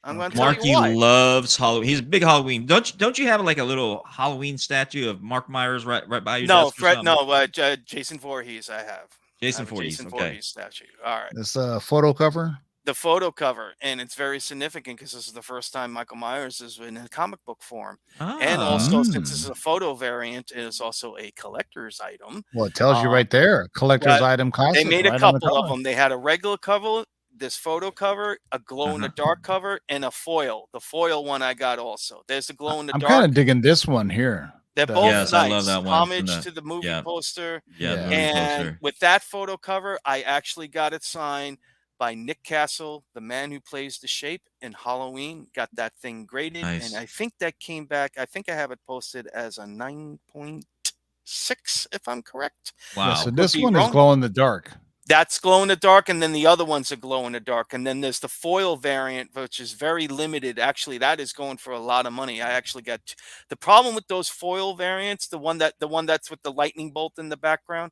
I'm going to tell you why. Marky loves Halloween. He's a big Halloween. Don't you have like a little Halloween statue of Mark Myers right by your desk? No, Jason Voorhees. I have Jason Voorhees. Voorhees statue. All right. This photo cover. The photo cover, and it's very significant because this is the first time Michael Myers is in a comic book form, and also since this is a photo variant, it is also a collector's item. Well, it tells you right there, collector's item classic. They made a couple of them. They had a regular cover, this photo cover, a glow in the dark cover, and a foil. The foil one I got also. There's a glow in the dark. I'm kind of digging this one here. They're both nice. I love that one. Homage to the movie poster. Yeah, the movie and poster. With that photo cover, I actually got it signed by Nick Castle, the man who plays the Shape in Halloween. Got that thing graded, and I think that came back. I think I have it posted as a 9.6, if I'm correct. Wow. Yeah, so this one is glow in the dark. That's glow in the dark, and then the other ones are glow in the dark, and then there's the foil variant, which is very limited. Actually, that is going for a lot of money. I actually got the problem with those foil variants, the one that's with the lightning bolt in the background.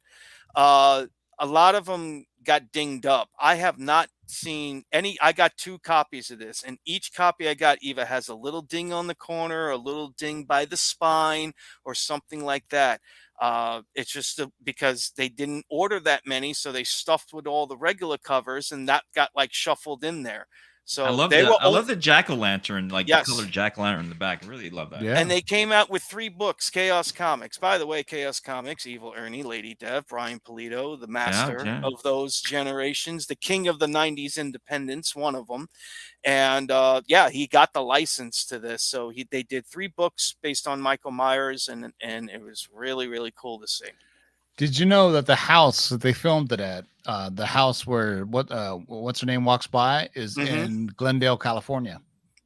A lot of them got dinged up. I have not seen any. I got 2 copies of this, and each copy I got either has a little ding on the corner, a little ding by the spine, or something like that. It's just because they didn't order that many, so they stuffed with all the regular covers, and that got like shuffled in there. So I love the jack-o'-lantern, like the colored jack-o'-lantern in the back. I really love that. Yeah. And they came out with 3 books, Chaos Comics. By the way, Chaos Comics, Evil Ernie, Lady Dev, Brian Polito, the master of those generations, the king of the 90s independence, one of them. And he got the license to this. So they did 3 books based on Michael Myers, and it was really, really cool to see. Did you know that the house that they filmed it at, the house where what's her name walks by, is in Glendale, California?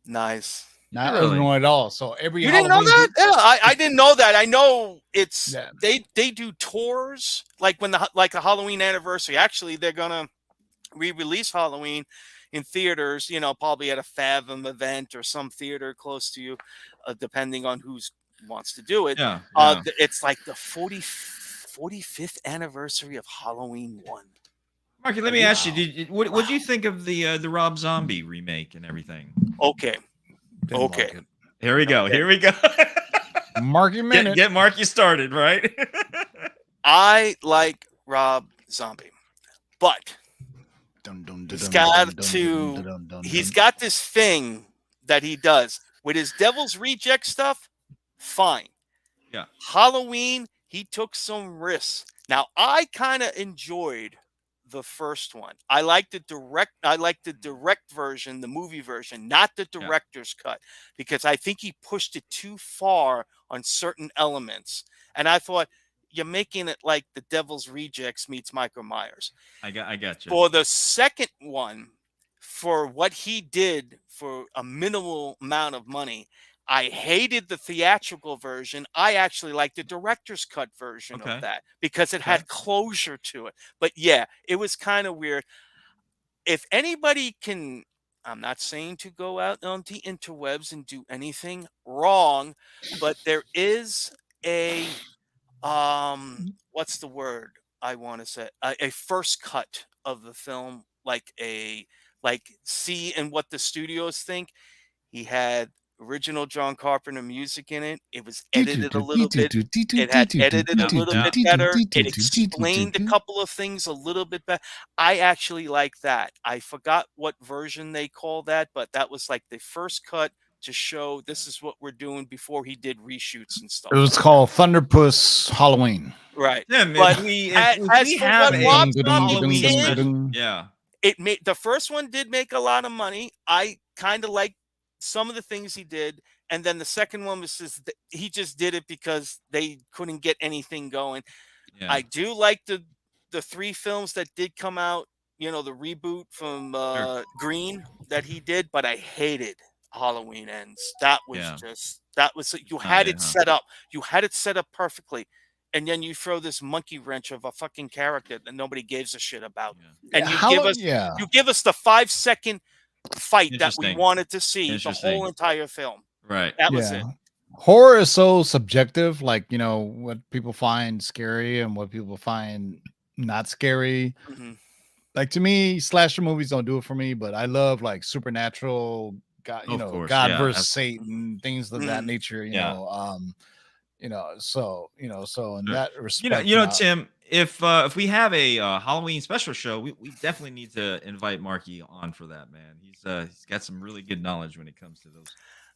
Nice. Not Illinois at all. So every you didn't know that? Yeah, I didn't know that. I know it's they do tours like like a Halloween anniversary. Actually, they're gonna re-release Halloween in theaters. Probably at a Fathom event or some theater close to you, depending on who wants to do it. Yeah. It's like the 45th anniversary of Halloween 1. Marky, let me ask you: what do you think of the Rob Zombie remake and everything? Okay. Like Here we go. Here we go. Marky minute. Get Marky started, right? I like Rob Zombie, but he's got this thing that he does with his Devil's Reject stuff. Fine. Yeah. Halloween, he took some risks. Now, I kind of enjoyed the first one. I like the direct version, the movie version, not the director's cut, because I think he pushed it too far on certain elements. And I thought, you're making it like the Devil's Rejects meets Michael Myers. I got you. For the second one, for what he did for a minimal amount of money, I hated the theatrical version. I actually liked the director's cut version Okay. of that because it Okay. had closure to it. But yeah, it was kind of weird. If anybody can, I'm not saying to go out on the interwebs and do anything wrong, but there is a what's the word I want to say, a first cut of the film, like see and what the studios think. He had original John Carpenter music in it. It was edited a little bit. It had edited a little bit better. It explained a couple of things a little bit better. I actually like that. I forgot what version they call that, but that was like the first cut to show this is what we're doing before he did reshoots and stuff. It was called Thunderpuss Halloween. Right. Yeah, But if we as for have what a Rob Zombie Halloween did, special, yeah, it made the first one did make a lot of money. I kind of like some of the things he did, and then the second one was just he just did it because they couldn't get anything going. yeah. I do like the 3 films that did come out, you know, the reboot from Green that he did, but I hated Halloween Ends. That was Yeah. just you Not had it, it huh? set up. You had it set up perfectly. And then you throw this monkey wrench of a fucking character that nobody gives a shit about. Yeah. And you Yeah. give us the 5-second fight that we Interesting. wanted to see the Interesting. whole entire film. Right. That was it. Horror is so subjective. Like, you know, what people find scary and what people find not scary. Mhm. Like, to me, slasher movies don't do it for me, but I love like supernatural, God, you Of know, course, God yeah, versus absolutely. Satan, things of that Mhm. nature. Yeah. So in Sure. that respect, Tim, if we have a Halloween special show, we definitely need to invite Marky on for that, man. He's got some really good knowledge when it comes to those.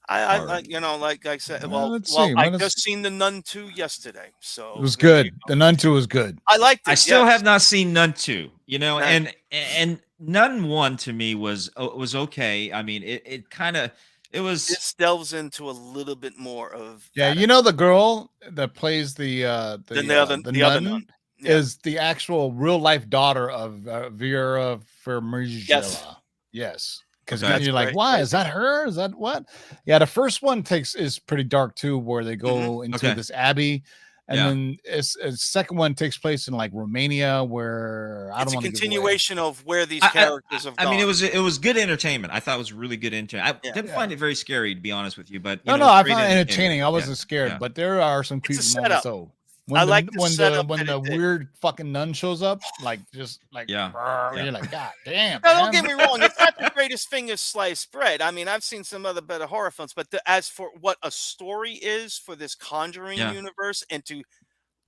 I horror like, you know, like I said, let's see. I Let us- just seen the Nun 2 yesterday, it so was there you good. go. The Nun 2 was good. I liked it. I still yes. have not seen Nun 2, you know, Right. and Nun 1 to me was okay. I mean, it kind of was This delves into a little bit more of Yeah, that. you know the girl that plays the other nun nun. Yeah. is the actual real life daughter of Vera Farmiga. Yes. Because Okay. you're like, That's why? right. Is that her? Is that what? Yeah, the first one is pretty dark too, where they go into Okay. this abbey. And Yeah. then it's second one takes place in like Romania, where I It's don't a want to give away. continuation of where these I- characters have I gone. mean, it was good entertainment. I thought it was really good entertainment. I Yeah. didn't find it very scary, to be honest with you. But No, you know, I great found it entertainment. entertaining. I wasn't Yeah, scared, yeah. but there are some It's a creepy moments setup. though. I like the setup when that the it did. weird fucking nun shows up, like just like Yeah, brr, yeah. you're like, God damn. Now, don't man." get me wrong; it's not the greatest thing of sliced bread. I mean, I've seen some other better horror films, but as for what a story is for this Conjuring Yeah. universe, and to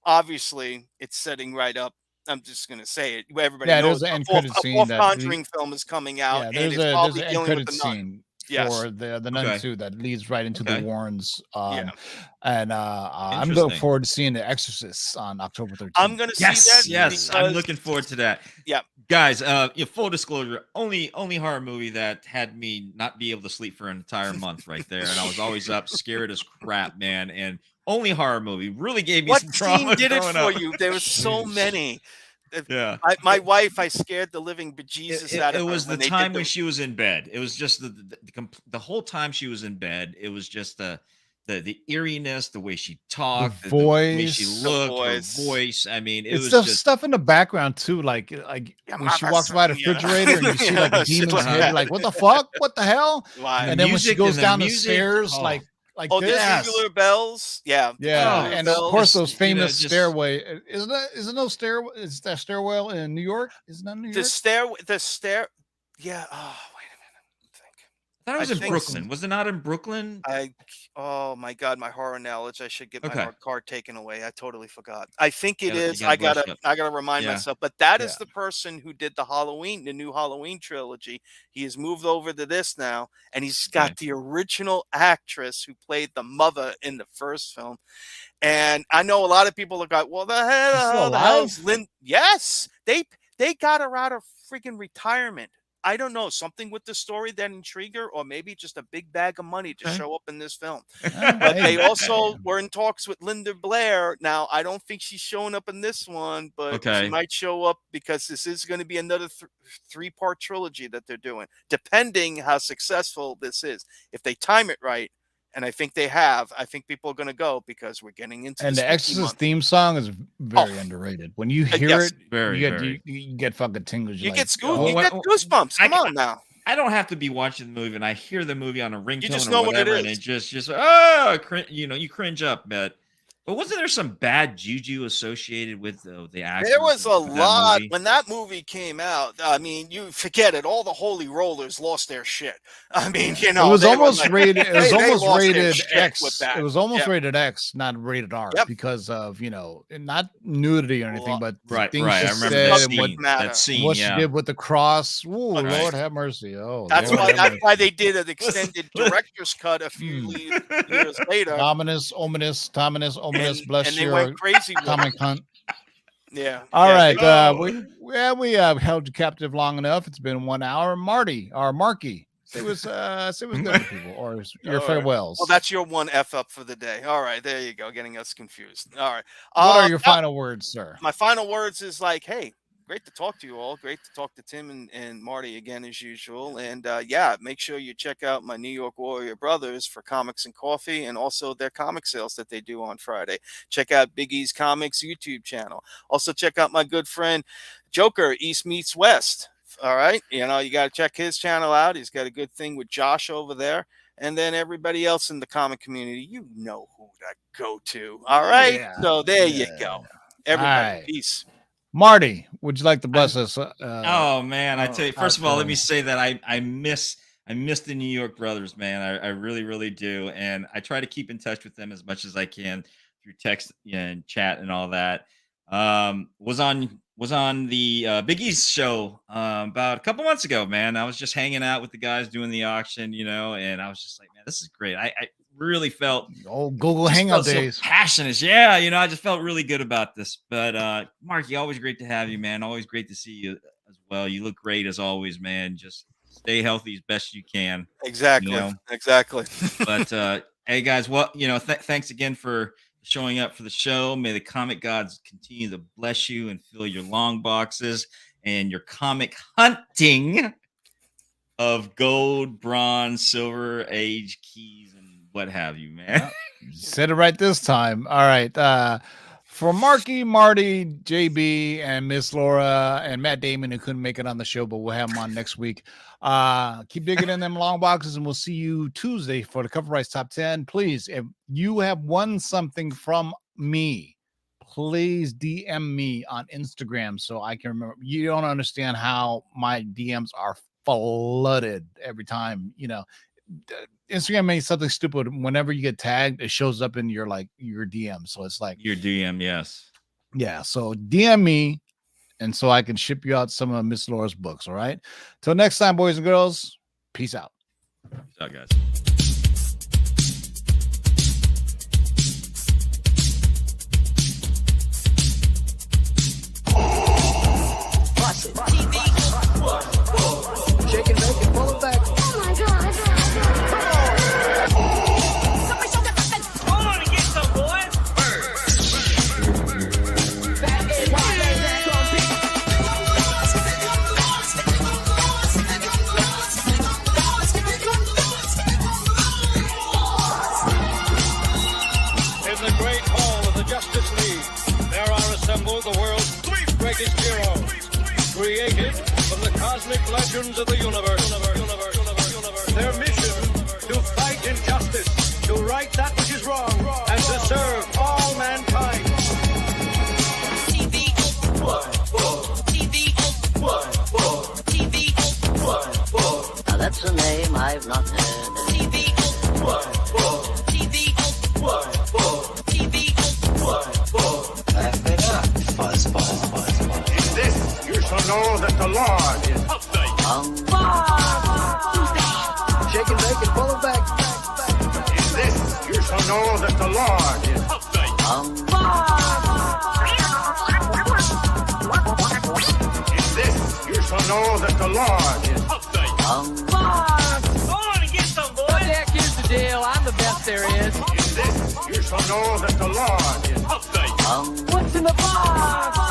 obviously, it's setting right up. I'm just gonna say it. Everybody Yeah, knows there's an end a fourth, credit a scene fourth that Conjuring film is coming out, yeah, and there's it's an probably end dealing with credit the nun. scene Yes. for the Nun Okay. 2 that leads right into Okay. the Warrens. Yeah. And I'm looking Interesting. forward to seeing The Exorcist on October 13th. I'm gonna see that. Yes, I'm because- looking forward to that. Yeah. Guys, full disclosure, only horror movie that had me not be able to sleep for an entire month right there, and I was always up scared as crap, man. And only horror movie really gave me What some scene trauma did it growing for up. you? There was so Jeez. many. Yeah. My wife, I scared the living bejesus out of It her was the when they did time when she was in bed. It was just the whole time she was in bed. It was just the eeriness, the way she talked, the way she voice. looked, voice. her voice. I mean, it It's was the just stuff in the background too, like when she walks by the Yeah. refrigerator and you see like a Yeah, shit demon's like head, that. you're like, what the fuck? What the hell? Why? And then when she music goes and the down the music, stairs, oh. like Oh, this. the tubular bells. Yeah. Yeah, tubular and of bells. course those you know, famous just- stairway. Is it no stairwell? Is that stairwell in New York? Isn't that New York? The stair. Yeah. Oh, wait a minute. I thought it was I in think Brooklyn. Was it not in Brooklyn? Oh my God, my horror knowledge. I should get Okay. my card taken away. I totally forgot. I think it You is. gotta I brush gotta up. I gotta remind Yeah. myself. But that is Yeah. the person who did the new Halloween trilogy. He has moved over to this now, and he's got Okay. the original actress who played the mother in the first film. And I know a lot of people are like, well, She's still the hell's alive? Lynn? Yes, they got her out of freaking retirement. I don't know, something with the story that intrigued her, or maybe just a big bag of money to Okay. show up in this film. Ah, But hey, they also man. were in talks with Linda Blair. Now, I don't think she's showing up in this one, but Okay. she might show up because this is going to be another three-part trilogy that they're doing, depending how successful this is. If they time it right And I think they have. I think people are going to go because we're getting into And the the spooky Exorcist month. theme song is very underrated. When you hear yes. it, Very, you get very. you get fucking tingles. You You're get like, you oh. get goosebumps. Come on now. I don't have to be watching the movie, and I hear the movie on a ringtone just or know what it whatever, and is. it just you cringe up. But wasn't there some bad juju associated with the actors? There was a of that lot movie? when that movie came out. I mean, you forget it. All the holy rollers lost their shit. I mean, you know, it was they were almost like- rated. It was they almost lost their rated shit X. with that. It was almost Yep. rated X, not rated R, Yep. because of not nudity or anything, but the Right. things I she remember said that and scene. matter. That scene. what Yeah. she did with the cross. Ooh, Right. Lord have mercy. Oh, That's Lord why. have That's mercy. why they did an extended director's cut a few years later. Ominous, ominous, And bless they your went crazy with comic it. hunt. Yeah. All yeah, right. they- We have held you captive long enough. It's been 1 hour. Marty or Marky, say what's good to people, or your All right. farewells. Well, that's your one F up for the day. All right, there you go, getting us confused. All right. What are your now, final words, sir? My final words is like, hey, great to talk to you all. Great to talk to Tim and Marty again as usual. And yeah, make sure you check out my New York Warrior Brothers for comics and coffee, and also their comic sales that they do on Friday. Check out Big E's Comics YouTube channel. Also check out my good friend Joker East Meets West. All right, you got to check his channel out. He's got a good thing with Josh over there. And then everybody else in the comic community, you know who to go to. All right. Yeah. So there you go. Everybody, right. peace. Marty, would you like to bless us? Oh man, I tell you, first of all, let me outgoing. say that I miss the New York brothers, man. I really, really do. And I try to keep in touch with them as much as I can through text and chat and all that. Was on the Big East show about a couple months ago, man. I was just hanging out with the guys doing the auction, and I was just like, man, this is great. I really felt Old Google just Hangout felt so days. passionate. Yeah, I just felt really good about this. But Marky, always great to have you, man. Always great to see you as well. You look great as always, man. Just stay healthy as best you can. Exactly. Exactly. But hey guys, well, thanks again for showing up for the show. May the comic gods continue to bless you and fill your long boxes and your comic hunting of gold, bronze, silver, age, keys, and what have you, man. You said it right this time. All right. For Marky, Marty, JB, and Miss Laura, and Matt Damon, who couldn't make it on the show, but we'll have him on next week. Keep digging in them long boxes, and we'll see you Tuesday for the CovrPrice Top 10. Please, if you have won something from me, please DM me on Instagram so I can remember. You don't understand how my DMs are flooded every time. Instagram makes something stupid. Whenever you get tagged, it shows up in your DM. So it's like Your DM, yes. yeah. So DM me, and so I can ship you out some of Miss Laura's books. All right. Till next time, boys and girls. Peace out. Peace out, guys. Shake and bake and pull it back. Oh my god. In the great hall of the Justice League, there are assembled the world's three greatest heroes, created from the cosmic legends of the universe. Their mission, to fight injustice, to right that which is wrong, and to serve all mankind. Now that's a name I've not heard. In this, you shall know that the Lord is Shake and bake and pull it back. In this, you shall know that the Lord is In this, you shall know that the Lord is Here's the deal. I'm the best there is. In this, you shall know that the Lord is What's in the box?